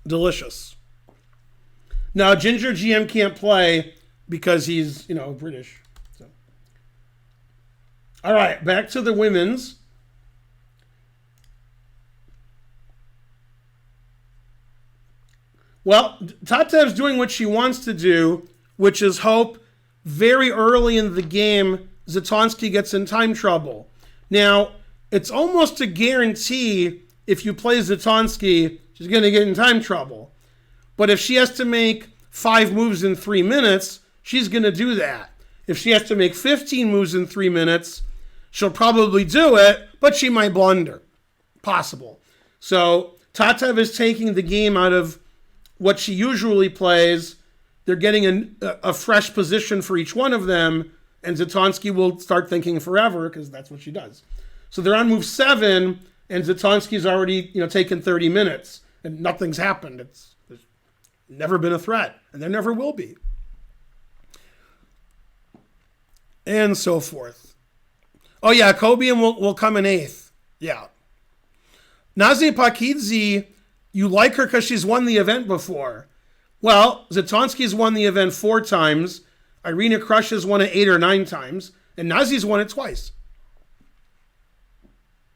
Delicious. Now, Ginger GM can't play because he's, British. So. All right, back to the women's. Well, Tatev's doing what she wants to do, which is hope very early in the game Zatonsky gets in time trouble. Now, it's almost a guarantee if you play Zatonsky, she's going to get in time trouble. But if she has to make 5 moves in 3 minutes, she's going to do that. If she has to make 15 moves in 3 minutes, she'll probably do it, but she might blunder. Possible. So Tatev is taking the game out of what she usually plays. They're getting a fresh position for each one of them, and Zatonsky will start thinking forever because that's what she does. So they're on move 7, and Zatonsky's already taken 30 minutes, and nothing's happened. There's never been a threat, and there never will be. And so forth. Oh yeah, Kobian will come in 8th. Yeah. Nazi Pakidze, you like her because she's won the event before. Well, Zatonsky's won the event 4 times, Irina Krush has won it 8 or 9 times, and Nazi's won it twice.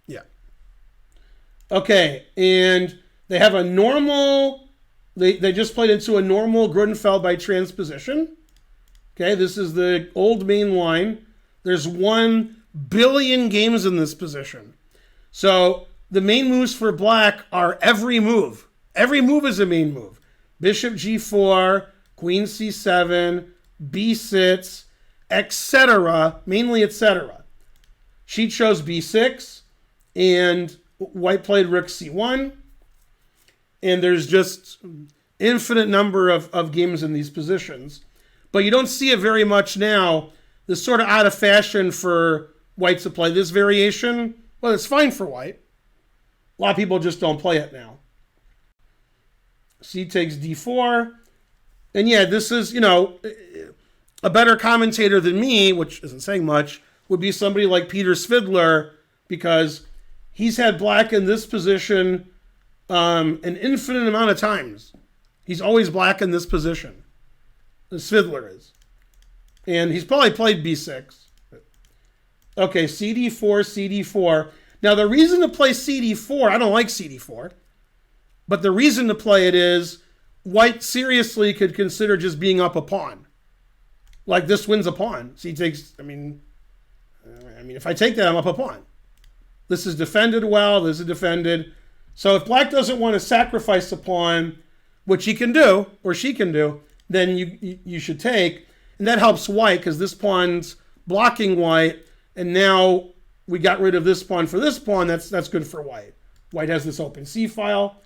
Yeah. Okay, and they have a normal, they just played into a normal Grudenfeld by transposition. Okay, this is the old main line. There's 1 billion games in this position. So the main moves for black are every move. Every move is a main move. Bishop g4, queen c7, b6, etc. Mainly etc. She chose b6, and white played rook c1. And there's just infinite number of games in these positions. But you don't see it very much now. This sort of out of fashion for white to play this variation. Well, it's fine for white. A lot of people just don't play it now. C takes d4. And yeah, this is, a better commentator than me, which isn't saying much, would be somebody like Peter Svidler, because he's had black in this position an infinite amount of times. He's always black in this position. Svidler is. And he's probably played b6. Okay, cd4, cd4. Now, the reason to play cd4, I don't like cd4, but the reason to play it is white seriously could consider just being up a pawn. Like, this wins a pawn. C takes, I mean, if I take that, I'm up a pawn. This is defended well. This is defended. So if black doesn't want to sacrifice a pawn, which he can do, or she can do, then you should take. And that helps white because this pawn's blocking white. And now we got rid of this pawn for this pawn. That's good for white. White has this open C file.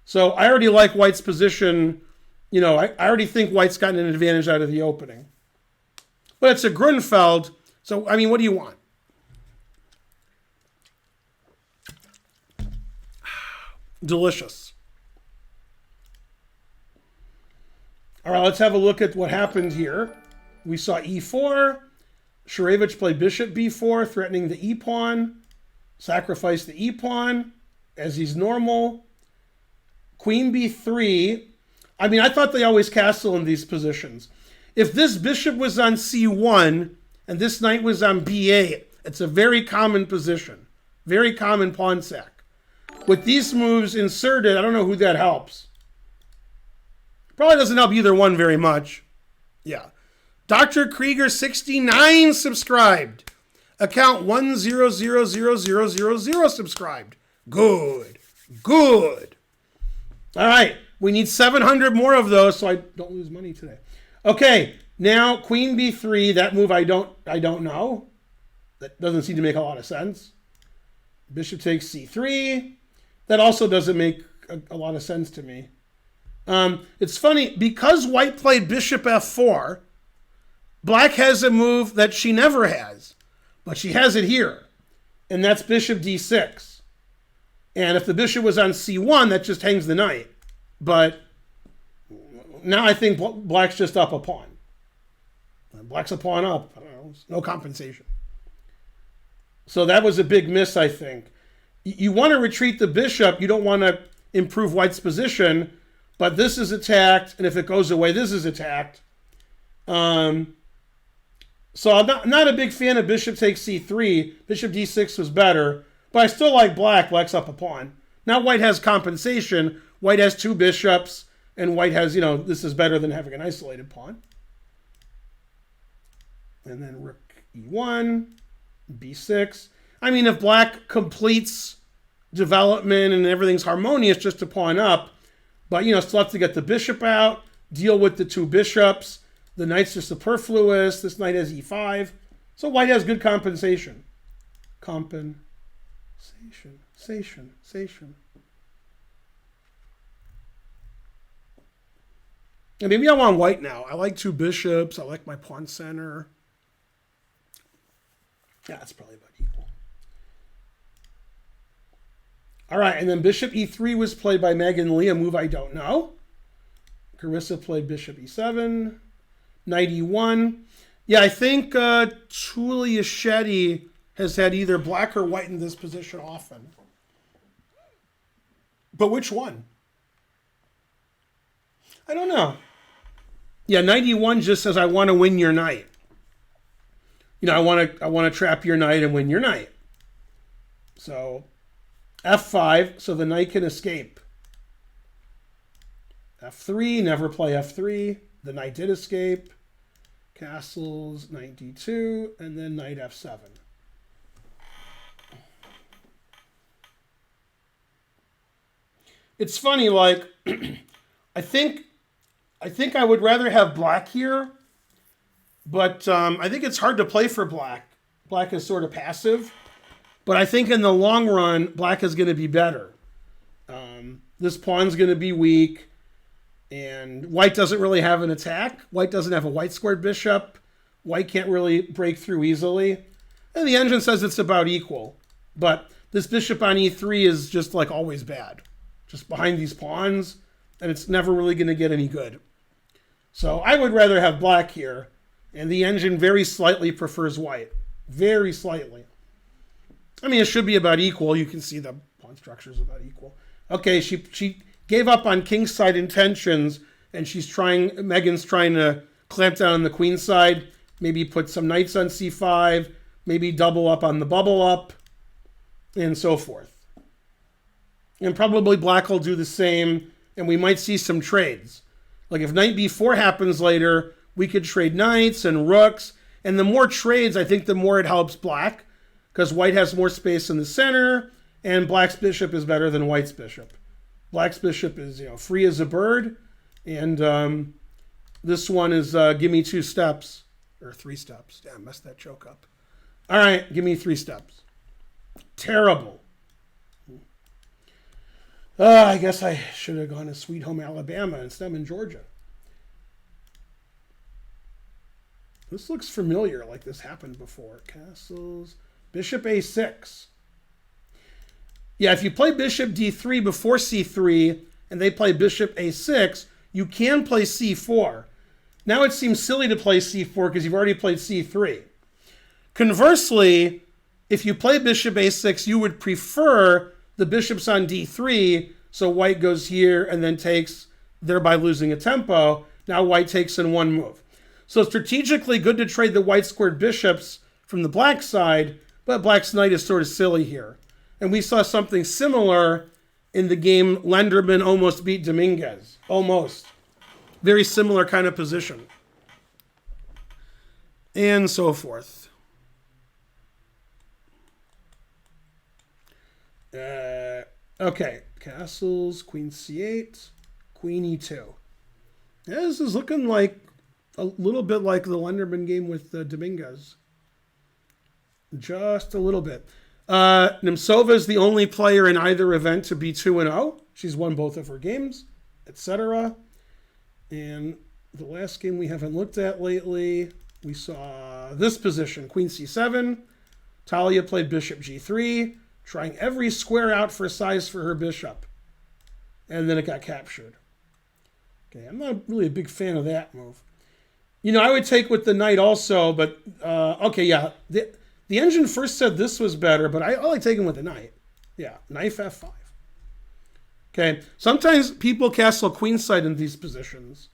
So I already like white's position. You know, I already think white's gotten an advantage out of the opening. But it's a Grunfeld. So, I mean, what do you want? Delicious. All right, let's have a look at what happened here. We saw e4. Shurevich played bishop b4, threatening the e pawn. Sacrifice the e pawn, as he's normal. Queen b3. I mean, I thought they always castle in these positions. If this bishop was on c1 and this knight was on b8, it's a very common position. Very common pawn sack. With these moves inserted, I don't know who that helps. Probably doesn't help either one very much. Yeah. Dr. Krieger 69 subscribed. Account 1000000 subscribed. Good. Good. All right. We need 700 more of those so I don't lose money today. Okay. Now queen b3. That move I don't know. That doesn't seem to make a lot of sense. Bishop takes c3. That also doesn't make a lot of sense to me. It's funny, because white played bishop f4, black has a move that she never has, but she has it here, and that's bishop d6. And if the bishop was on c1, that just hangs the knight. But now I think black's just up a pawn. Black's a pawn up. I don't know, no compensation. So that was a big miss, I think. You want to retreat the bishop. You don't want to improve white's position. But this is attacked, and if it goes away, this is attacked. So I'm not a big fan of bishop takes c3. Bishop d6 was better, but I still like black. Black's up a pawn. Now white has compensation. White has two bishops, and white has, this is better than having an isolated pawn. And then rook e1, b6. I mean, if black completes development and everything's harmonious, just a pawn up. But, still have to get the bishop out, deal with the two bishops. The knights are superfluous. This knight has e5. So white has good compensation. Compensation. And maybe I want white now. I like two bishops. I like my pawn center. Yeah, it's probably about equal. All right, and then bishop e3 was played by Megan Lee, a move I don't know. Carissa played bishop e7, knight e1. Yeah, I think Tulia Shetty has had either black or white in this position often. But which one? I don't know. Yeah, knight e1 just says I want to win your knight. I want to trap your knight and win your knight. So f5, so the knight can escape. f3, never play f3. The knight did escape. Castles, knight d2, and then knight f7. It's funny, like, I think I would rather have black here, but I think it's hard to play for black. Black is sort of passive. But I think in the long run, black is going to be better. This pawn's going to be weak. And white doesn't really have an attack. White doesn't have a white squared bishop. White can't really break through easily. And the engine says it's about equal. But this bishop on e3 is just like always bad. Just behind these pawns. And it's never really going to get any good. So I would rather have black here. And the engine very slightly prefers white. Very slightly. I mean, it should be about equal. You can see the pawn structure is about equal. Okay, she gave up on king's side intentions, and Megan's trying to clamp down on the queen side, maybe put some knights on c5, maybe double up on the bubble up, and so forth. And probably black will do the same, and we might see some trades. Like if knight b4 happens later, we could trade knights and rooks, and the more trades, I think the more it helps black, because white has more space in the center, and black's bishop is better than white's bishop. Black's bishop is, free as a bird, And this one is give me 2 steps. Or 3 steps. Damn, messed that joke up. All right, give me 3 steps. Terrible. I guess I should have gone to Sweet Home Alabama instead of in Georgia. This looks familiar, like this happened before. Castles. Bishop A6. Yeah, if you play Bishop D3 before C3, and they play Bishop A6, you can play C4. Now it seems silly to play C4 because you've already played C3. Conversely, if you play Bishop A6, you would prefer the bishops on D3, so white goes here and then takes, thereby losing a tempo. Now white takes in 1 move. So strategically good to trade the white squared bishops from the black side, but black's knight is sort of silly here. And we saw something similar in the game Lenderman almost beat Dominguez. Almost. Very similar kind of position. And so forth. Okay. Castles, Queen C8, Queen E2. Yeah, this is looking like a little bit like the Lenderman game with Dominguez. Just a little bit. Nemtsova is the only player in either event to be 2-0. She's won both of her games, etc. And the last game we haven't looked at lately, we saw this position, Queen C7. Talia played Bishop G3, trying every square out for size for her bishop. And then it got captured. Okay, I'm not really a big fan of that move. You know, I would take with the knight also, but, okay, yeah. The engine first said this was better, but I like taking with the knight. Yeah, knight F5. Okay, sometimes people castle queenside in these positions,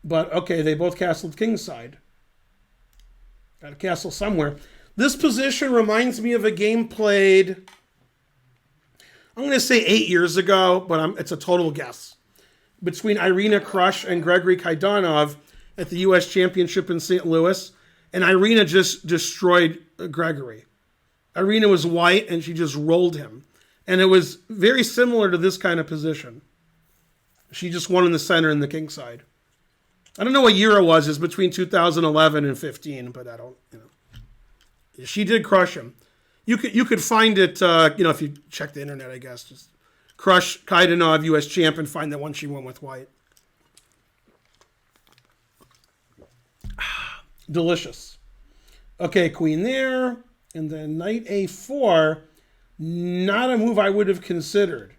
but okay, they both castled kingside. Got to castle somewhere. This position reminds me of a game played, I'm going to say 8 years ago, but it's a total guess, between Irina Krush and Gregory Kaidanov at the U.S. Championship in St. Louis, and Irina just destroyed Gregory. Irina was white, and she just rolled him. And it was very similar to this kind of position. She just won in the center in the king side. I don't know what year it was. It's between 2011 and 15, but I don't, She did crush him. You could find it, if you check the internet, I guess. Just Krush Kaidanov, U.S. champ, and find that one she won with white. Delicious. Okay, queen there. And then knight A4. Not a move I would have considered.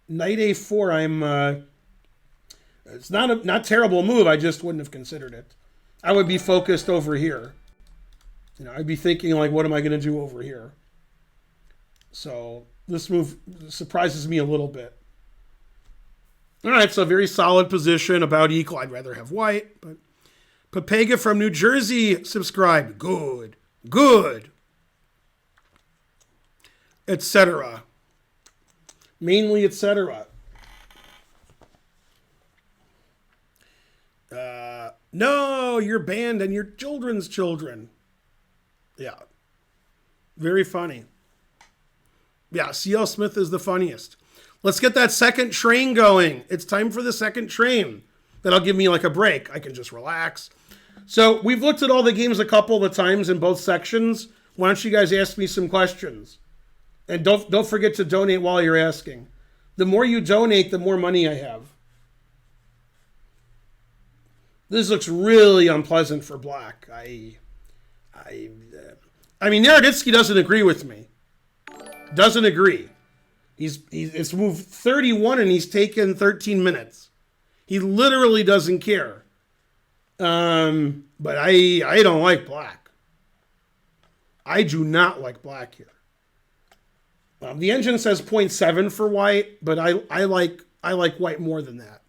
Knight A4, it's not a terrible move. I just wouldn't have considered it. I would be focused over here. I'd be thinking, like, what am I going to do over here? So this move surprises me a little bit. All right, so very solid position, about equal. I'd rather have white, but Pepega from New Jersey subscribed. Good. Etc. Mainly, etc. No, you're banned and your children's children. Yeah. Very funny. Yeah, C.L. Smith is the funniest. Let's get that second train going. It's time for the second train. That'll give me like a break. I can just relax. So we've looked at all the games a couple of times in both sections. Why don't you guys ask me some questions? And don't forget to donate while you're asking. The more you donate, the more money I have. This looks really unpleasant for black. I mean, Naroditsky doesn't agree with me. Doesn't agree. It's moved 31 and he's taken 13 minutes. He literally doesn't care. But I don't like black. I do not like black here. The engine says 0.7 for white, but I like white more than that.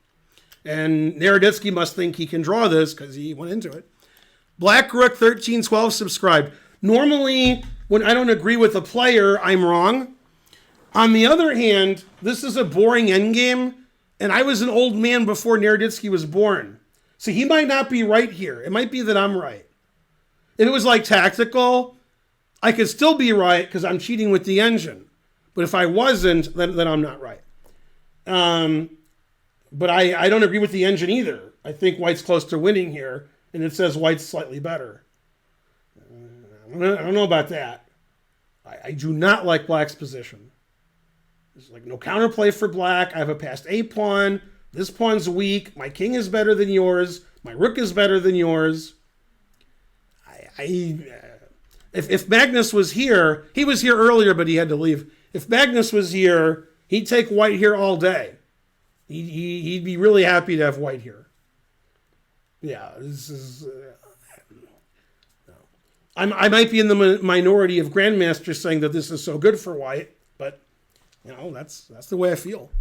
And Naroditsky must think he can draw this because he went into it. Black Rook 1312 subscribed. Normally, when I don't agree with a player, I'm wrong. On the other hand, this is a boring endgame, and I was an old man before Naroditsky was born. So he might not be right here. It might be that I'm right. If it was like tactical, I could still be right because I'm cheating with the engine. But if I wasn't, then I'm not right. But I don't agree with the engine either. I think white's close to winning here, and it says white's slightly better. I don't know about that. I do not like black's position. There's like no counterplay for black. I have a passed a pawn. This pawn's weak. My king is better than yours. My rook is better than yours. If Magnus was here, he was here earlier, but he had to leave. If Magnus was here, he'd take white here all day. He'd be really happy to have white here. Yeah, this is. I might be in the minority of grandmasters saying that this is so good for white, but that's the way I feel.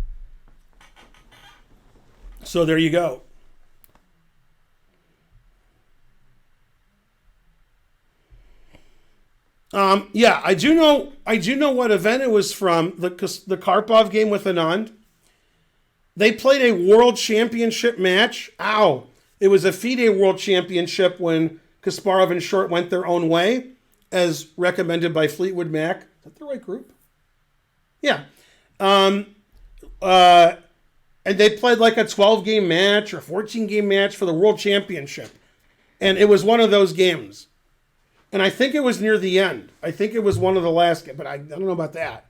So there you go. Yeah, I do know what event it was from, the Karpov game with Anand. They played a world championship match. Ow. It was a FIDE world championship when Kasparov and Short went their own way, as recommended by Fleetwood Mac. Is that the right group? Yeah. And they played like a 12-game match or 14-game match for the world championship. And it was one of those games. And I think it was near the end. I think it was one of the last games, but I don't know about that.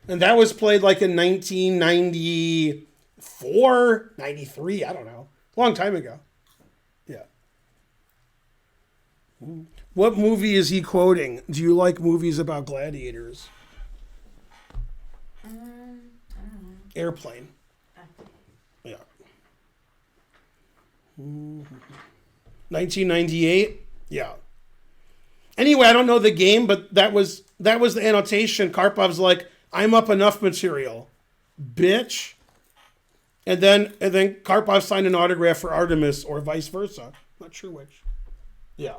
And that was played like in 1994, 93, I don't know. A long time ago. Yeah. What movie is he quoting? Do you like movies about gladiators? I don't know. Airplane. Yeah. 1998? Yeah. Anyway, I don't know the game, but that was the annotation. Karpov's like, I'm up enough material. Bitch. And then Karpov signed an autograph for Artemis or vice versa. Not sure which. Yeah.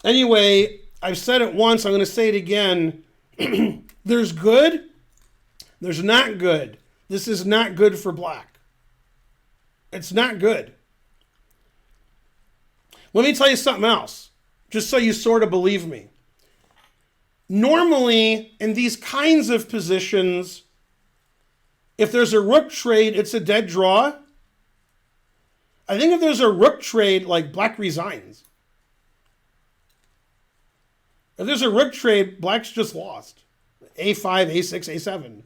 Anyway, I've said it once. I'm going to say it again. There's good. There's not good. This is not good for black. It's not good. Let me tell you something else, just so you sort of believe me. Normally, in these kinds of positions, if there's a rook trade, it's a dead draw. I think if there's a rook trade, like black resigns. If there's a rook trade, black's just lost. A5, A6, A7.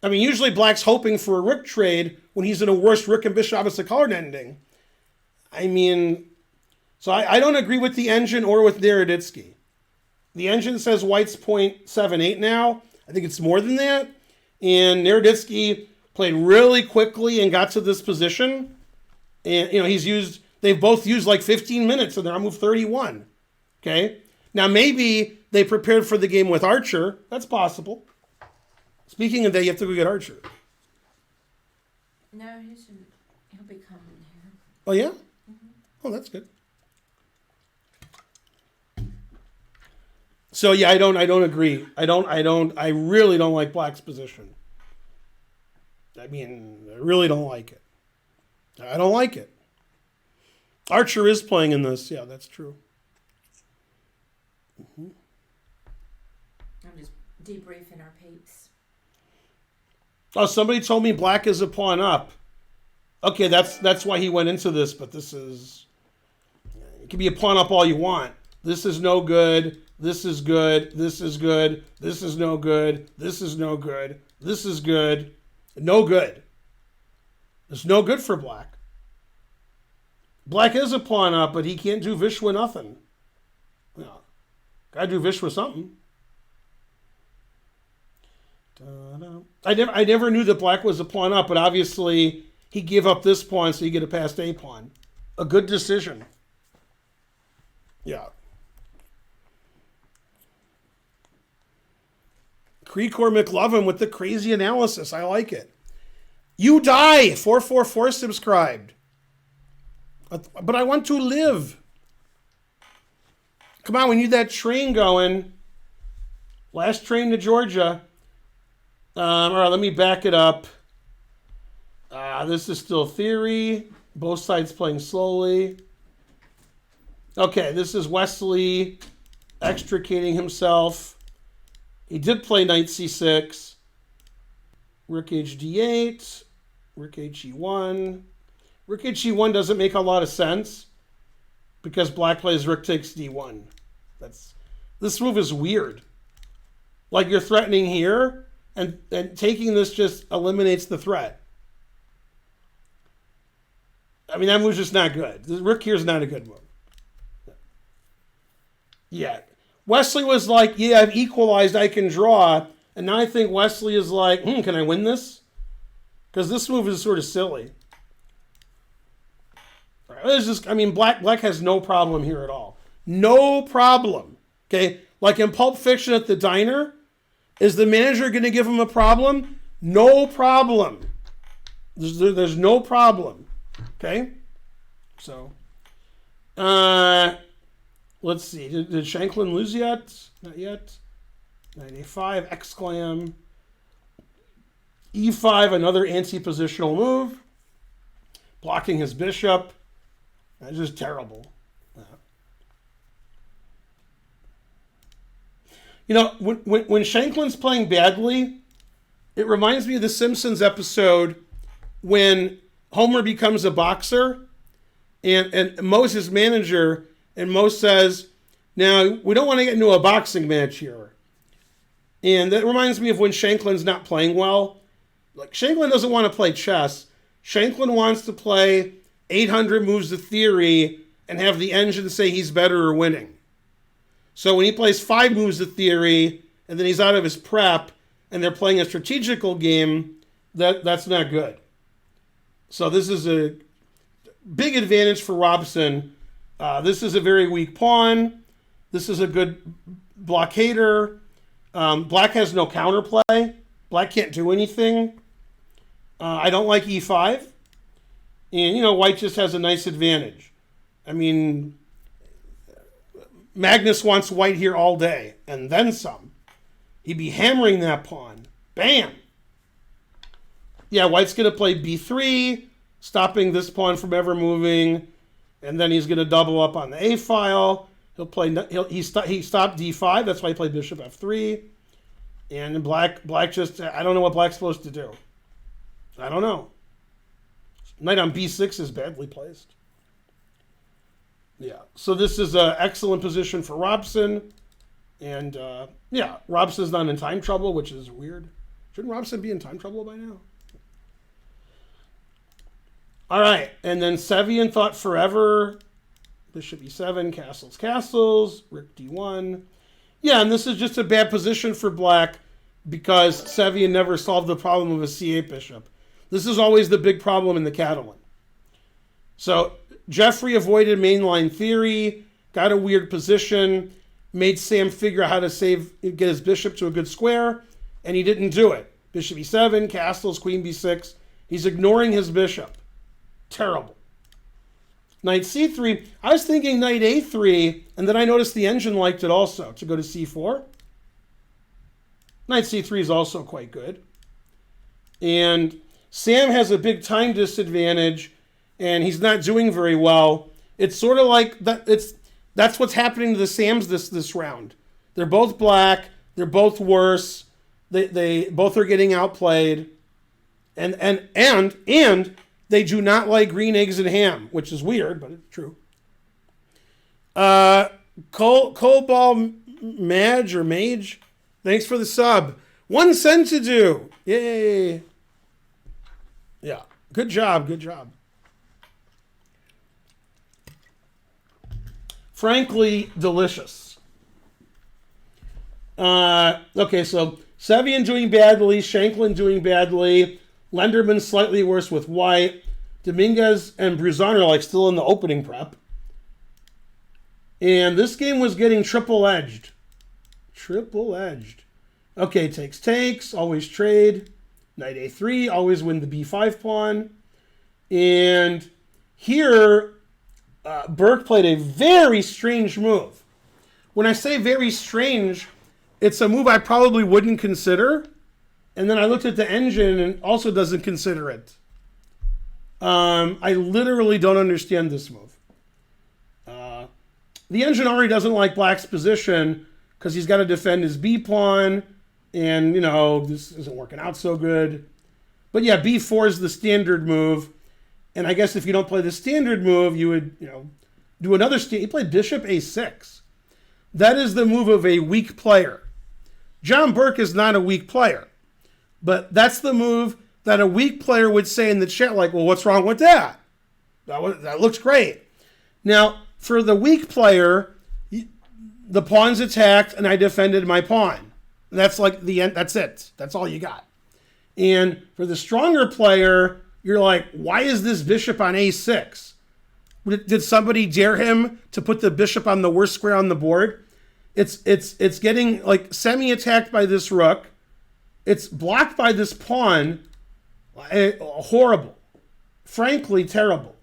I mean, usually black's hoping for a rook trade when he's in a worse rook and bishop opposite card ending. I mean, so I don't agree with the engine or with Naroditsky. The engine says white's 0.78 now. I think it's more than that. And Naroditsky played really quickly and got to this position. And, they've both used like 15 minutes and they're on move 31. Okay? Now, maybe they prepared for the game with Archer. That's possible. Speaking of that, you have to go get Archer. No, he'll be coming here. Oh, yeah? Oh, that's good. So yeah, I don't agree. I really don't like black's position. I mean, I really don't like it. I don't like it. Archer is playing in this. Yeah, that's true. I'm just debriefing our peeps. Oh, somebody told me black is a pawn up. Okay, that's why he went into this, but this is... It can be a pawn up all you want. This is no good. This is good. This is good. This is no good. This is no good. This is good. No good. It's no good for black. Black is a pawn up, but he can't do Vishwa nothing. No. Gotta do Vishwa something. I never knew that black was a pawn up, but obviously he gave up this pawn so you get a passed a pawn. A good decision. Yeah. Krekor McLovin with the crazy analysis. I like it. You die. 444 subscribed. But I want to live. Come on, we need that train going. Last train to Georgia. All right, let me back it up. This is still theory. Both sides playing slowly. Okay, this is Wesley extricating himself. He did play knight c6. Rook hd8, rook he1. Rook he1 doesn't make a lot of sense because black plays rook takes d1. This move is weird. Like you're threatening here, and taking this just eliminates the threat. I mean, that move's just not good. The rook here is not a good move. Yeah. Wesley was like, yeah, I've equalized, I can draw. And now I think Wesley is like, can I win this? Because this move is sort of silly. It's just, I mean, black has no problem here at all. No problem. Okay? Like in Pulp Fiction at the diner, is the manager going to give him a problem? No problem. There's no problem. Okay? So, let's see. Did Shanklin lose yet? Not yet. Knight a5, exclam. e5, another anti-positional move. Blocking his bishop. That's just terrible. You know, when Shanklin's playing badly, it reminds me of the Simpsons episode when Homer becomes a boxer and Moe's his manager, and Moe says, now, we don't want to get into a boxing match here. And that reminds me of when Shanklin's not playing well. Like, Shanklin doesn't want to play chess. Shanklin wants to play 800 moves of theory and have the engine say he's better or winning. So when he plays 5 moves of theory and then he's out of his prep and they're playing a strategical game, that's not good. So this is a big advantage for Robson. This is a very weak pawn. This is a good blockader. Black has no counterplay. Black can't do anything. I don't like e5. And, you know, white just has a nice advantage. I mean, Magnus wants white here all day, and then some. He'd be hammering that pawn. Bam! Yeah, white's going to play b3, stopping this pawn from ever moving, and then he's going to double up on the a file. He stopped d5, that's why he played bishop f3. And black just, I don't know what black's supposed to do. I don't know. Knight on b6 is badly placed. Yeah, so this is an excellent position for Robson. And, yeah, Robson's not in time trouble, which is weird. Shouldn't Robson be in time trouble by now? All right, and then Sevian thought forever. Bishop e7, castles, rook d1. Yeah, and this is just a bad position for black because Sevian never solved the problem of a c8 bishop. This is always the big problem in the Catalan. So Jeffrey avoided mainline theory, got a weird position, made Sam figure out how to get his bishop to a good square, and he didn't do it. Bishop e7, castles, queen b6. He's ignoring his bishop. Terrible. Knight c3. I was thinking knight a3, and then I noticed the engine liked it also, to go to c4. Knight c3 is also quite good. And Sam has a big time disadvantage, and he's not doing very well. It's sort of like that's what's happening to the Sams this round. They're both black. They're both worse. They both are getting outplayed, and they do not like green eggs and ham, which is weird, but it's true. Cobalt Madge or Mage, thanks for the sub. 1 cent to do. Yay. Yeah, good job, good job. Frankly, delicious. Okay, so Sevian doing badly, Shanklin doing badly, Lenderman slightly worse with white. Dominguez and Bruzan are like still in the opening prep. And this game was getting triple-edged. Triple-edged. Okay, takes, always trade. Knight a3, always win the b5 pawn. And here, Burke played a very strange move. When I say very strange, it's a move I probably wouldn't consider. And then I looked at the engine and also doesn't consider it. I literally don't understand this move. The engine already doesn't like black's position because he's got to defend his b pawn. And, you know, this isn't working out so good. But yeah, b4 is the standard move. And I guess if you don't play the standard move, you would, do another he played bishop a6. That is the move of a weak player. John Burke is not a weak player. But that's the move that a weak player would say in the chat, like, well, what's wrong with that? That looks great. Now, for the weak player, the pawn's attacked and I defended my pawn. That's like the end. That's it. That's all you got. And for the stronger player, you're like, why is this bishop on a6? Did somebody dare him to put the bishop on the worst square on the board? It's getting like semi-attacked by this rook. It's blocked by this pawn. Horrible. Frankly, terrible.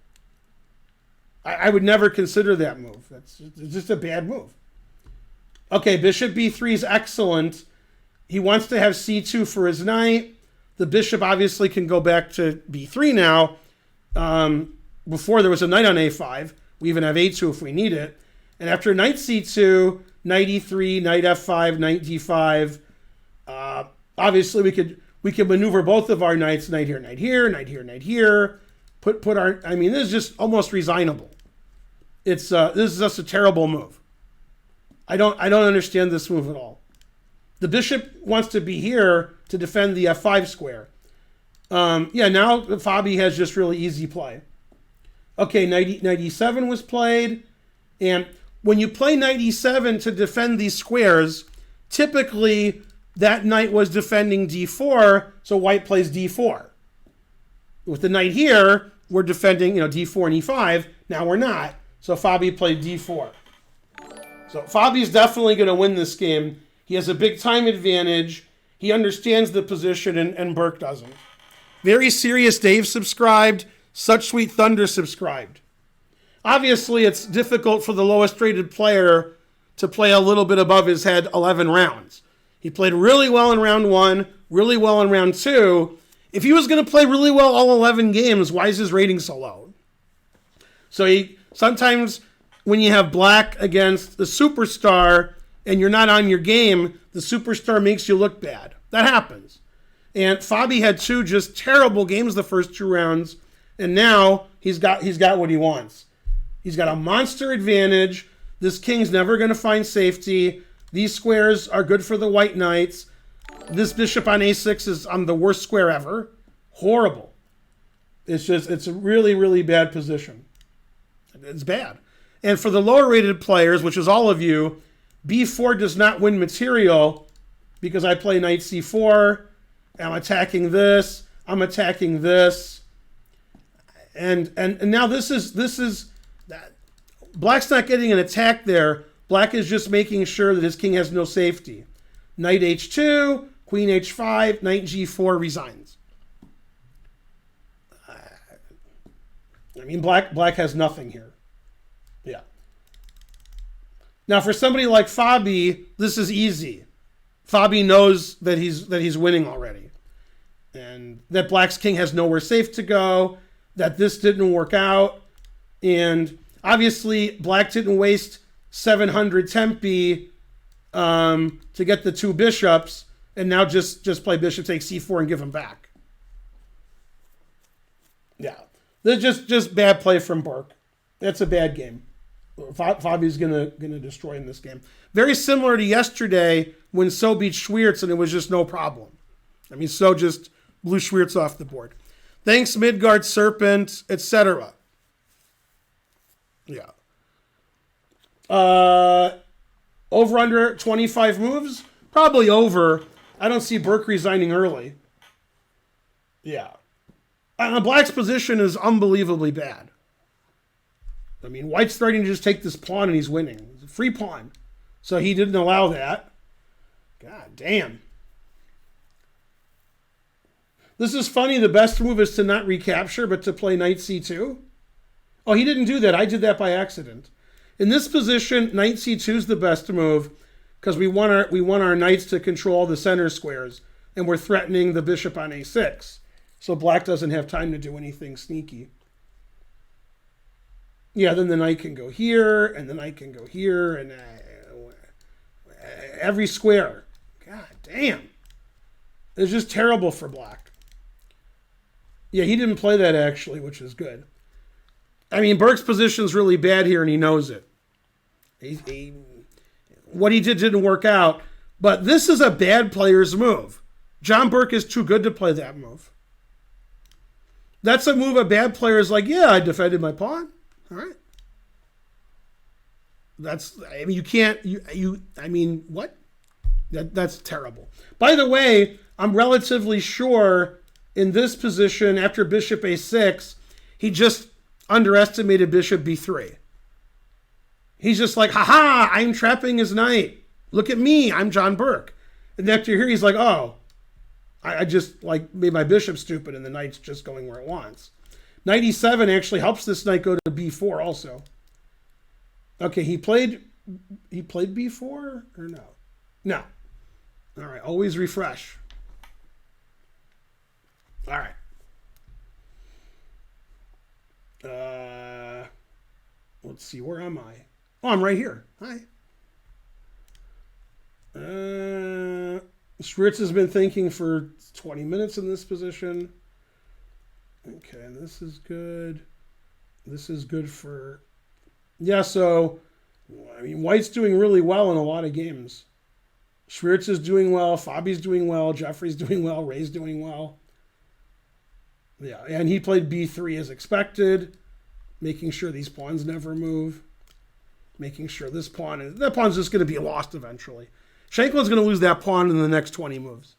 I would never consider that move. It's just a bad move. Okay, bishop b3 is excellent. He wants to have c2 for his knight. The bishop obviously can go back to b3 now. Before there was a knight on a5. We even have a2 if we need it. And after knight c2, knight e3, knight f5, knight d5. Obviously, we could maneuver both of our knights, knight here, knight here, knight here, knight here. Put our. I mean, this is just almost resignable. This is just a terrible move. I don't understand this move at all. The bishop wants to be here to defend the f5 square. Yeah, now Fabi has just really easy play. Okay, knight e7 was played. And when you play knight e7 to defend these squares, typically that knight was defending d4, so white plays d4. With the knight here, we're defending, d4 and e5. Now we're not. So Fabi played d4. So Fabi's definitely going to win this game. He has a big time advantage. He understands the position, and Burke doesn't. Very Serious Dave subscribed. Such Sweet Thunder subscribed. Obviously, it's difficult for the lowest rated player to play a little bit above his head 11 rounds. He played really well in round 1, really well in round 2. If he was going to play really well all 11 games, why is his rating so low? So sometimes when you have black against the superstar and you're not on your game, the superstar makes you look bad. That happens. And Fabi had 2 just terrible games the first 2 rounds, and now he's got what he wants. He's got a monster advantage. This king's never going to find safety. These squares are good for the white knights. This bishop on a6 is on the worst square ever. Horrible. It's a really, really bad position. It's bad. And for the lower rated players, which is all of you, b4 does not win material because I play knight c4. I'm attacking this. I'm attacking this. And now this is that. Black's not getting an attack there. Black is just making sure that his king has no safety. Knight h2, queen h5, knight g4 resigns. I mean, black has nothing here. Yeah. Now, for somebody like Fabi, this is easy. Fabi knows that he's winning already, and that black's king has nowhere safe to go. That this didn't work out, and obviously black didn't waste 700 tempi to get the 2 bishops, and now just play bishop takes c4 and give him back. Yeah, that's just bad play from Burke. That's a bad game. Fabi's gonna destroy in this game. Very similar to yesterday when So beat Schwiertz and it was just no problem. I mean, So just blew Schwiertz off the board. Thanks, Midgard Serpent, etc. Yeah. Over under 25 moves? Probably over. I don't see Burke resigning early. Yeah. Black's position is unbelievably bad. I mean, white's starting to just take this pawn and he's winning. It's a free pawn. So he didn't allow that. God damn. This is funny. The best move is to not recapture, but to play knight c2. Oh, he didn't do that. I did that by accident. In this position, knight c2 is the best move because we want our knights to control the center squares, and we're threatening the bishop on a6. So black doesn't have time to do anything sneaky. Yeah, then the knight can go here, and the knight can go here, and every square. God damn. It's just terrible for black. Yeah, he didn't play that actually, which is good. I mean, Burke's position's really bad here, and he knows it. What he did didn't work out, but this is a bad player's move. John Burke is too good to play that move. That's a move a bad player is like, yeah, I defended my pawn. All right. I mean, you can't, I mean, what? That's terrible. By the way, I'm relatively sure in this position, after bishop a6, he just underestimated bishop b3. He's just like, haha, I'm trapping his knight. Look at me, I'm John Burke. And after here, he's like, oh, I just like made my bishop stupid and the knight's just going where it wants. Knight e7 actually helps this knight go to b4 also. Okay, he played b4 or no? No. All right, always refresh. All right. Let's see, where am I? Oh, I'm right here. Hi. Schwartz has been thinking for 20 minutes in this position. Okay, this is good. This is good for... Yeah, so, I mean, White's doing really well in a lot of games. Schwartz is doing well. Fabi's doing well. Jeffrey's doing well. Ray's doing well. Yeah, and he played b3 as expected, making sure these pawns never move, making sure that pawn's just going to be lost eventually. Shanklin's going to lose that pawn in the next 20 moves.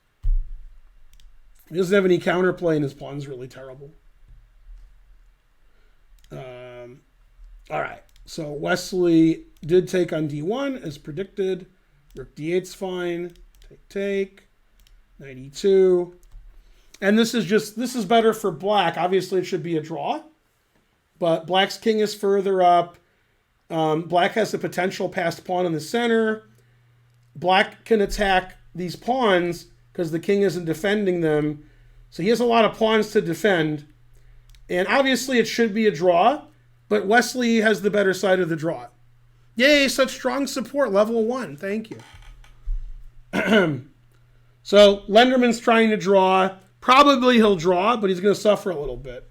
He doesn't have any counterplay, and his pawn's really terrible. All right, so Wesley did take on d1 as predicted. Rook d8's fine. Take. Knight e2. And this is better for black. Obviously, it should be a draw. But black's king is further up. Black has the potential passed pawn in the center. Black can attack these pawns because the king isn't defending them. So he has a lot of pawns to defend. And obviously, it should be a draw. But Wesley has the better side of the draw. Yay, such strong support. Level 1. Thank you. So Lenderman's trying to draw. Probably he'll draw, but he's going to suffer a little bit.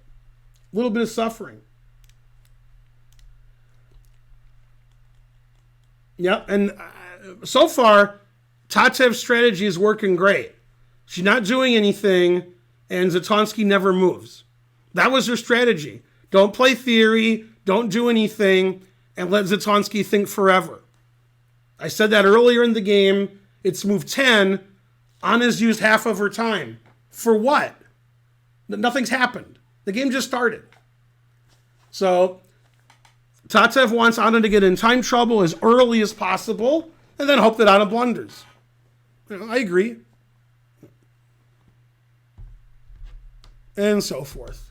A little bit of suffering. Yep, and so far, Tatev's strategy is working great. She's not doing anything, and Zatonsky never moves. That was her strategy. Don't play theory, don't do anything, and let Zatonsky think forever. I said that earlier in the game. It's move 10. Anna's used half of her time. For what? Nothing's happened. The game just started. So Tatev wants Anna to get in time trouble as early as possible and then hope that Anna blunders. I agree. And so forth.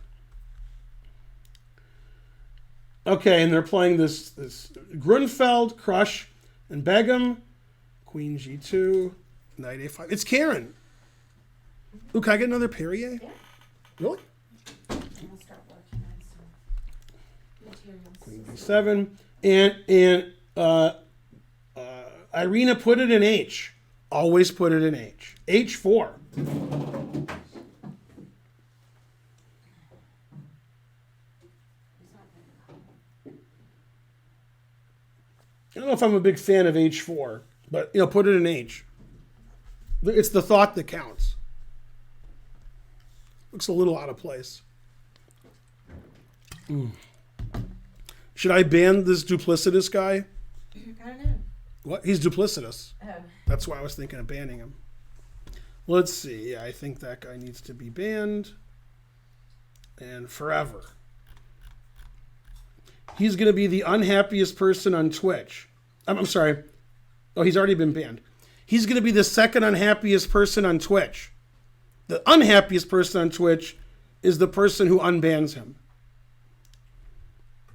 Okay, and they're playing this Grunfeld, Crush, and Begum. Queen g2, knight a5. It's Karen. Ooh, can I get another Perrier? Yeah. Really? I'll start working on some materials. Queen d7. And Irina put it in H. Always put it in H. H4. I don't know if I'm a big fan of H4, but put it in H. It's the thought that counts. Looks a little out of place. Should I ban this duplicitous guy? I don't know. What? He's duplicitous. Oh. That's why I was thinking of banning him. Let's see. Yeah, I think that guy needs to be banned. And forever. He's going to be the unhappiest person on Twitch. I'm sorry. Oh, he's already been banned. He's going to be the second unhappiest person on Twitch. The unhappiest person on Twitch is the person who unbans him.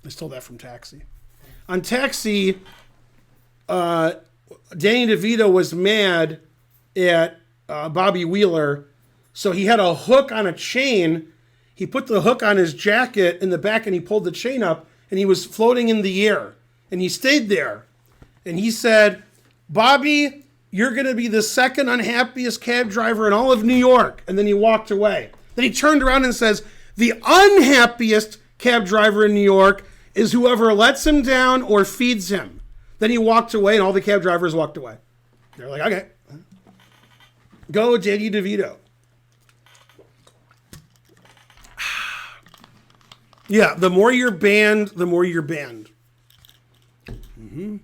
I stole that from Taxi. On Taxi, Danny DeVito was mad at Bobby Wheeler, so he had a hook on a chain. He put the hook on his jacket in the back and he pulled the chain up and he was floating in the air. And he stayed there. And he said, Bobby, you're going to be the second unhappiest cab driver in all of New York. And then he walked away. Then he turned around and says, The unhappiest cab driver in New York is whoever lets him down or feeds him. Then he walked away, and all the cab drivers walked away. They're like, okay. Go, Danny DeVito. Yeah, the more you're banned, the more you're banned. Mm-hmm.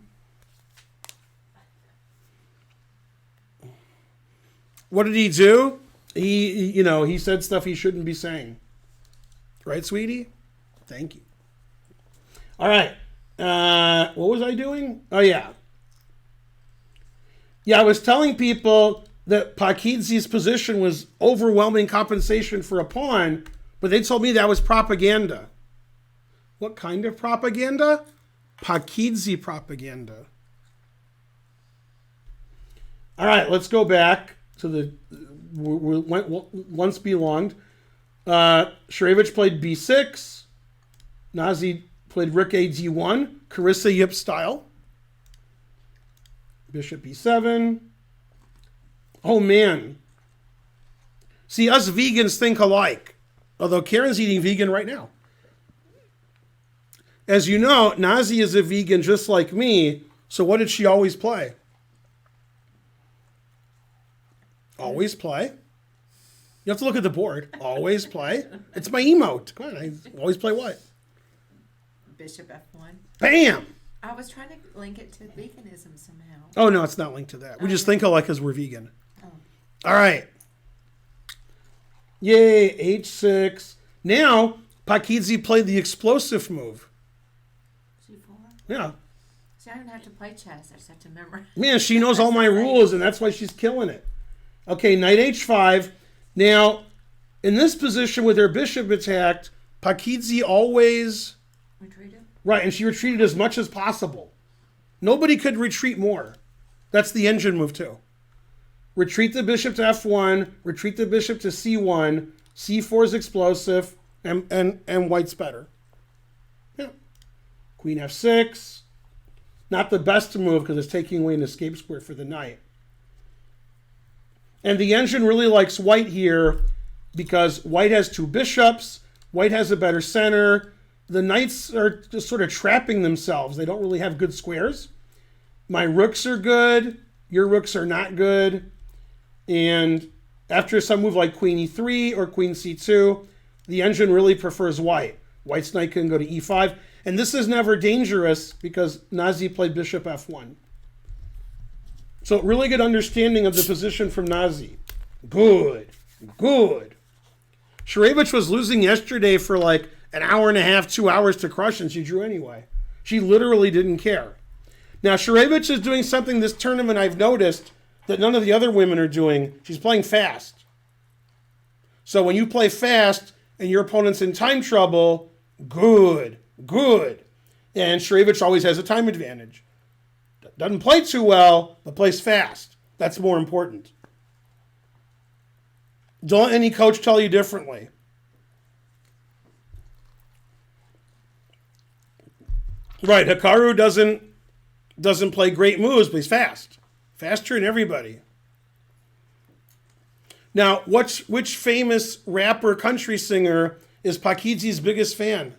What did he do? He said stuff he shouldn't be saying. Right, sweetie? Thank you. All right. What was I doing? Oh, yeah. Yeah, I was telling people that Pakidzi's position was overwhelming compensation for a pawn, but they told me that was propaganda. What kind of propaganda? Pakidzi propaganda. All right, let's go back to the once belonged. Shurevich played b6. Nazi played rook a d1. Carissa Yip style. Bishop b7. Oh, man. See, us vegans think alike. Although Karen's eating vegan right now. As you know, Nazi is a vegan just like me. So what did she always play? Always play. You have to look at the board. Always play. It's my emote. Come on, I always play what? Bishop f1. Bam! I was trying to link it to veganism somehow. Oh, no, it's not linked to that. We just think alike because we're vegan. Oh. All right. Yay, h6. Now, Pakidzi played the explosive move. G4? Yeah. See, I don't have to play chess. I just have to memorize. Man, she knows all my rules, and that's why she's killing it. Okay, knight h5. Now, in this position with her bishop attacked, Pakidzi always... Retreated? Right, and she retreated as much as possible. Nobody could retreat more. That's the engine move, too. Retreat the bishop to f1, retreat the bishop to c1, c4 is explosive, and white's better. Yeah. Queen f6. Not the best move because it's taking away an escape square for the knight. And the engine really likes white here because white has two bishops, white has a better center. The knights are just sort of trapping themselves. They don't really have good squares. My rooks are good. Your rooks are not good. And after some move like queen e3 or queen c2, the engine really prefers white. White's knight can go to e5. And this is never dangerous because Nazi played bishop f1. So really good understanding of the position from Nazi. Good. Good. Shurevich was losing yesterday for like an hour and a half, 2 hours to crush, and she drew anyway. She literally didn't care. Now, Shurevich is doing something this tournament I've noticed that none of the other women are doing. She's playing fast. So when you play fast and your opponent's in time trouble, good, good. And Shurevich always has a time advantage. Doesn't play too well, but plays fast. That's more important. Don't let any coach tell you differently. Right, Hikaru doesn't play great moves, but he's fast. Faster than everybody. Now, which famous rapper country singer is Pakidzi's biggest fan?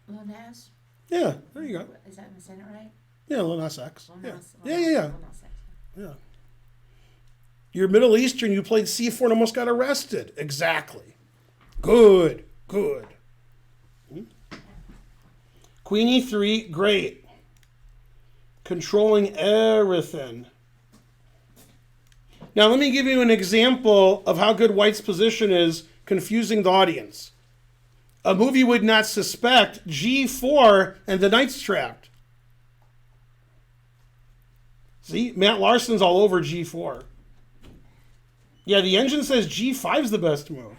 Lil Nas? Yeah, there you go. Is that saying it right? Yeah, Lil Nas X. Lil Yeah. Nas, Yeah. Lil Nas X. Yeah. You're Middle Eastern, you played C4 and almost got arrested. Exactly. Good, good. Queen e3, great. Controlling everything. Now let me give you an example of how good white's position is confusing the audience. A move you would not suspect, g4, and the knight's trapped. See, Matt Larson's all over g4. Yeah, the engine says g5 is the best move.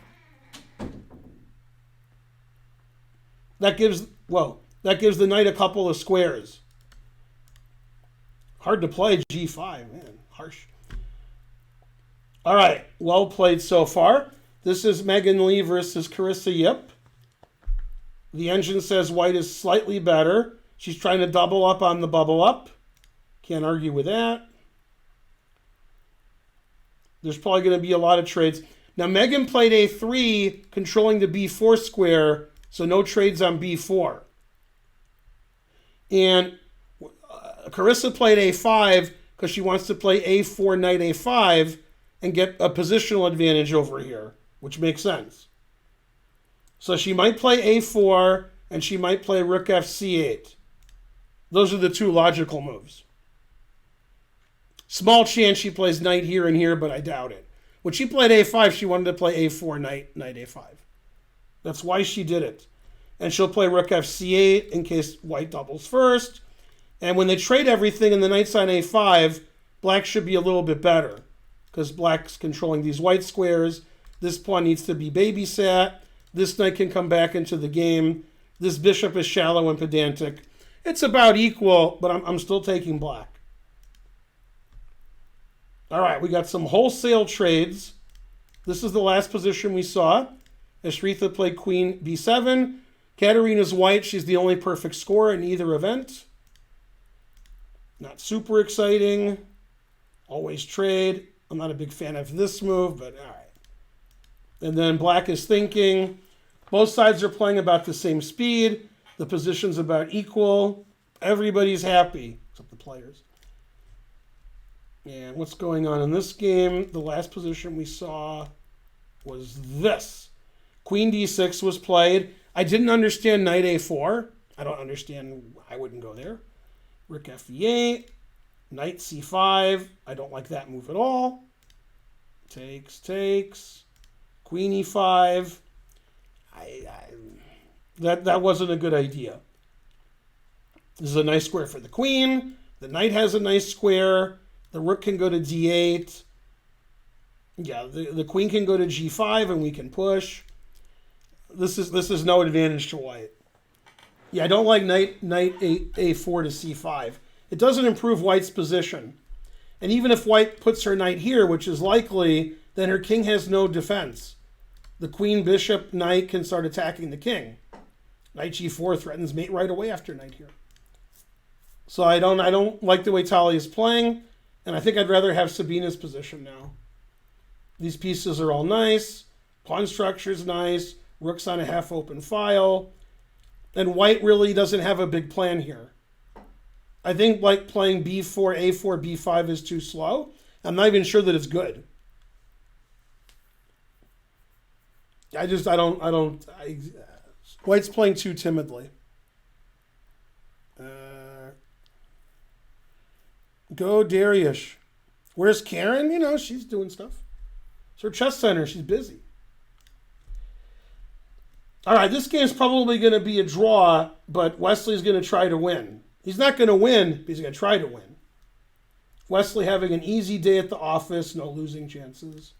That gives the knight a couple of squares. Hard to play g5, man, harsh. All right, well played so far. This is Megan Lee versus Carissa Yip. The engine says white is slightly better. She's trying to double up on the bubble up. Can't argue with that. There's probably going to be a lot of trades. Now, Megan played a3, controlling the b4 square, so no trades on b4. And Carissa played a5 because she wants to play a4, knight a5, and get a positional advantage over here, which makes sense. So she might play a4, and she might play rook fc8. Those are the two logical moves. Small chance she plays knight here and here, but I doubt it. When she played a5, she wanted to play a4, knight a5. That's why she did it. And she'll play rook fc8 in case white doubles first. And when they trade everything and the knight's on a5, black should be a little bit better because black's controlling these white squares. This pawn needs to be babysat. This knight can come back into the game. This bishop is shallow and pedantic. It's about equal, but I'm still taking black. All right, we got some wholesale trades. This is the last position we saw. Ashritha played queen b7. Katerina's white. She's the only perfect scorer in either event. Not super exciting. Always trade. I'm not a big fan of this move, but all right. And then black is thinking. Both sides are playing about the same speed. The position's about equal. Everybody's happy, except the players. And what's going on in this game? The last position we saw was this. Queen d6 was played. I didn't understand knight a4. I don't understand. I wouldn't go there. Rook f8. Knight c5. I don't like that move at all. Takes. Queen e5. That wasn't a good idea. This is a nice square for the queen. The knight has a nice square. The rook can go to d8. Yeah, the queen can go to g5 and we can push. This is no advantage to white. Yeah, I don't like knight a4 to c5. It doesn't improve white's position. And even if white puts her knight here, which is likely, then her king has no defense. The queen, bishop, knight can start attacking the king. Knight g4 threatens mate right away after knight here. So I don't like the way Talia is playing, and I think I'd rather have Sabina's position now. These pieces are all nice. Pawn structure's nice. Rook's on a half-open file. And white really doesn't have a big plan here. I think like playing b4, a4, b5 is too slow. I'm not even sure that it's good. White's playing too timidly. Go Dariush. Where's Karen? She's doing stuff. It's her chess center. She's busy. All right, this game's probably going to be a draw, but Wesley's going to try to win. He's not going to win, but he's going to try to win. Wesley having an easy day at the office, no losing chances.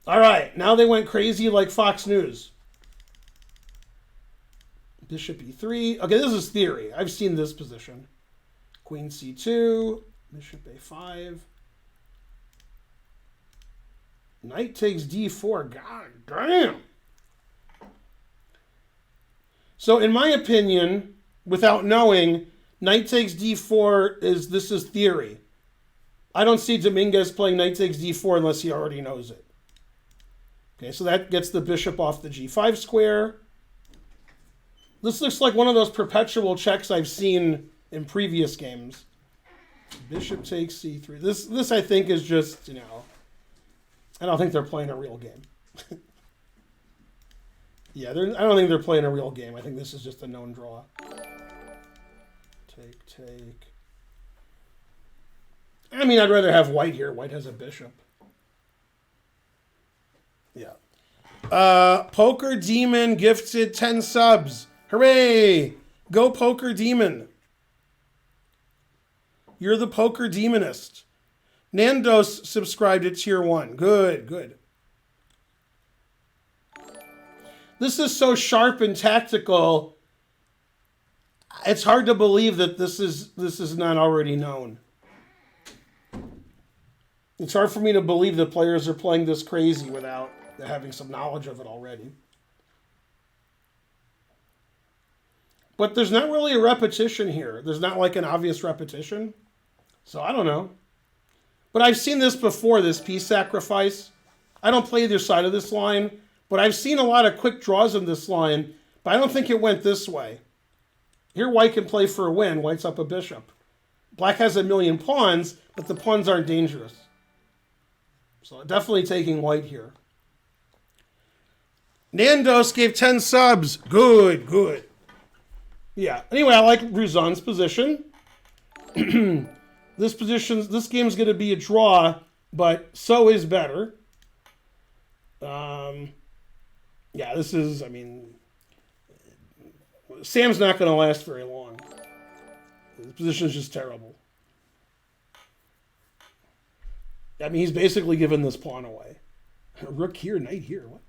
All right, now they went crazy like Fox News. Bishop e3. Okay, this is theory. I've seen this position. Queen c2, bishop a5. Knight takes d4. God damn. So in my opinion, without knowing, knight takes d4 this is theory. I don't see Dominguez playing knight takes d4 unless he already knows it. Okay, so that gets the bishop off the g5 square. This looks like one of those perpetual checks I've seen in previous games. Bishop takes c3. This I think is just, I don't think they're playing a real game. Yeah, I don't think they're playing a real game. I think this is just a known draw. Take. I mean, I'd rather have white here. White has a bishop. Yeah. Poker Demon gifted 10 subs. Hooray! Go Poker Demon. You're the Poker Demonist. Nandos subscribed to tier 1. Good. This is so sharp and tactical. It's hard to believe that this is not already known. It's hard for me to believe that players are playing this crazy without having some knowledge of it already. But there's not really a repetition here. There's not like an obvious repetition. So I don't know. But I've seen this before, this piece sacrifice. I don't play either side of this line, but I've seen a lot of quick draws in this line, but I don't think it went this way. Here white can play for a win. White's up a bishop. Black has a million pawns, but the pawns aren't dangerous. So definitely taking white here. Nandos gave 10 subs. Good, good. Yeah. Anyway, I like Ruzan's position. This game's going to be a draw, but so is better. Yeah, this is, I mean, Sam's not going to last very long. His position is just terrible. I mean, he's basically given this pawn away. Rook here, knight here. What?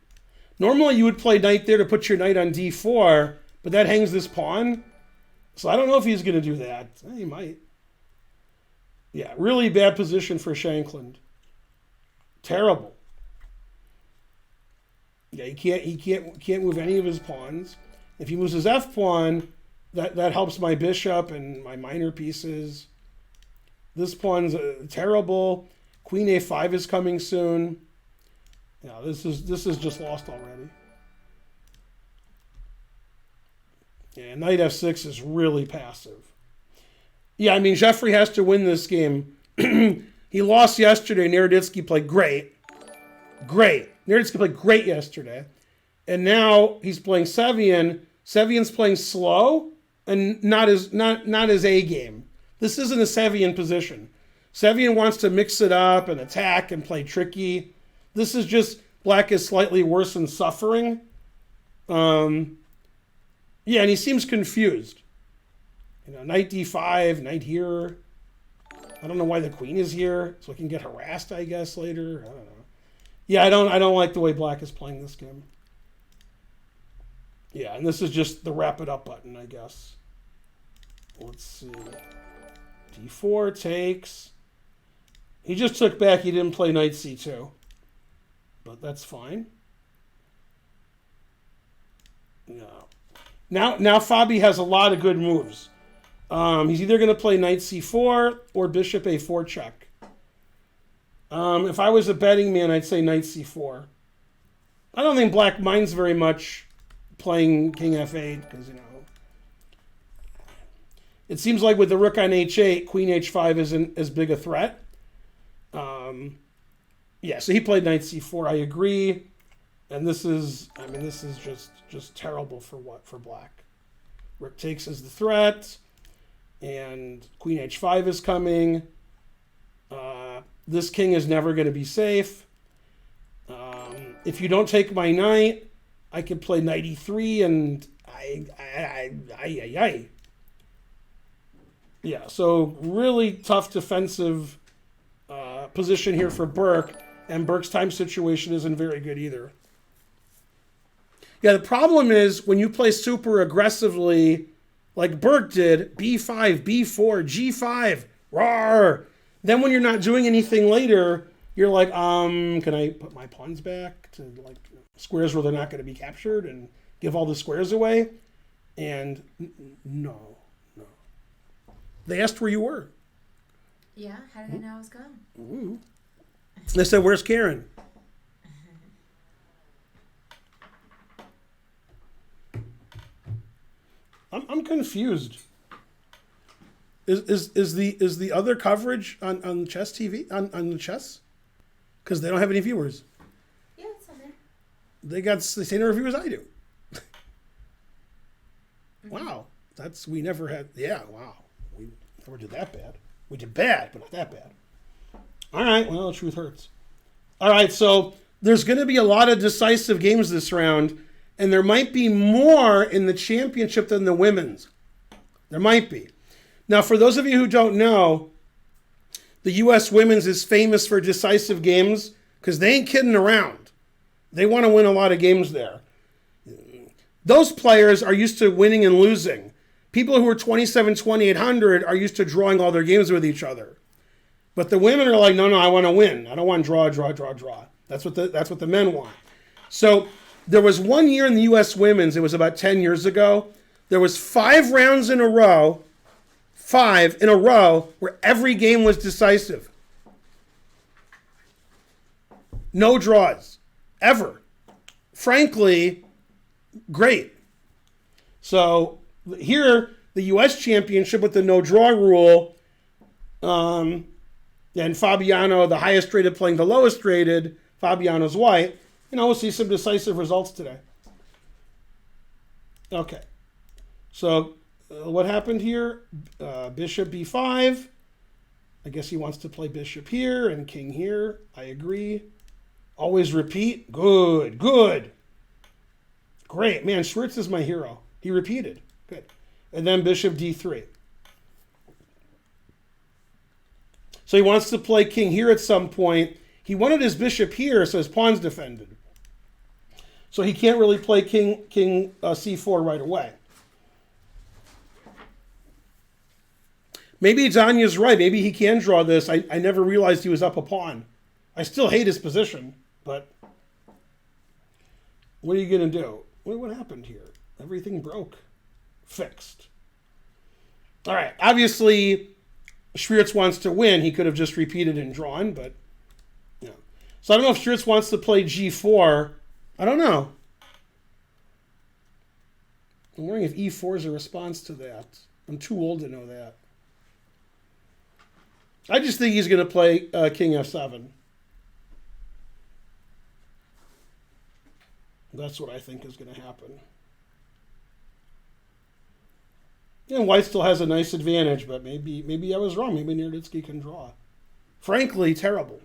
Normally you would play knight there to put your knight on d4, but that hangs this pawn. So I don't know if he's going to do that. He might. Yeah, really bad position for Shankland. Terrible. Yeah, he can't move any of his pawns. If he moves his f pawn, that helps my bishop and my minor pieces. This pawn's terrible. Queen a5 is coming soon. Yeah, this is just lost already. Yeah, knight f6 is really passive. Yeah, I mean, Jeffrey has to win this game. He lost yesterday. Naroditsky played great. Great. Naroditsky played great yesterday. And now he's playing Sevian. Sevian's playing slow and not his A game. This isn't a Sevian position. Sevian wants to mix it up and attack and play tricky. This is just black is slightly worse and suffering. Yeah, and he seems confused. You know, knight d5, knight here. I don't know why the queen is here, so I can get harassed, I guess, later. I don't know. Yeah, I don't like the way black is playing this game. Yeah, and this is just the wrap it up button, I guess. Let's see. d4 takes. He just took back. He didn't play knight c2. But that's fine. Yeah. Now Fabi has a lot of good moves. He's either going to play knight c4 or bishop a4 check. If I was a betting man, I'd say knight c4. I don't think black minds very much playing king f8 because, you know, it seems like with the rook on h8, queen h5 isn't as big a threat. Yeah, so he played knight c4. I agree. And this is just terrible for black. Rook takes as the threat. And queen h5 is coming. This king is never going to be safe. If you don't take my knight, I could play knight e3 and I. Yeah, so really tough defensive position here for Burke, and Burke's time situation isn't very good either. Yeah, the problem is when you play super aggressively, like Burke did, b5, b4, g5, roar. Then when you're not doing anything later, you're like, can I put my pawns back to like squares where they're not going to be captured and give all the squares away? And no. They asked where you were. Yeah, how did they know I was gone? Mm-hmm. They said, "Where's Karen?" I'm confused. Is the other coverage on Chess TV on the Chess? Because they don't have any viewers. Yeah, it's on there. They got the same number of viewers I do. Mm-hmm. Wow, we never had. Yeah, wow, we never did that bad. We did bad, but not that bad. All right, well, the truth hurts. All right, so there's going to be a lot of decisive games this round, and there might be more in the championship than the women's. There might be. Now, for those of you who don't know, the U.S. women's is famous for decisive games because they ain't kidding around. They want to win a lot of games there. Those players are used to winning and losing. People who are 27, 2800 are used to drawing all their games with each other. But the women are like, no, I want to win. I don't want to draw. That's what the men want. So there was one year in the U.S. women's, it was about 10 years ago, there was 5 rounds in a row, where every game was decisive. No draws. Ever. Frankly, great. So here, the U.S. Championship with the no draw rule, and Fabiano, the highest rated, playing the lowest rated. Fabiano's white. We'll see some decisive results today. Okay. So what happened here? Bishop b5. I guess he wants to play bishop here and king here. I agree. Always repeat. Good, good. Great. Man, Schwartz is my hero. He repeated. Good. And then bishop d3. So he wants to play king here at some point. He wanted his bishop here, so his pawn's defended. So he can't really play king c4 right away. Maybe Zanya's right. Maybe he can draw this. I never realized he was up a pawn. I still hate his position, but what are you going to do? What happened here? Everything broke. Fixed. All right. Obviously, Schwartz wants to win. He could have just repeated and drawn, but yeah. So I don't know if Schwartz wants to play g4. I don't know. I'm wondering if e4 is a response to that. I'm too old to know that. I just think he's going to play king f7. That's what I think is going to happen. And white still has a nice advantage, but maybe I was wrong. Maybe Nerditsky can draw. Frankly, terrible.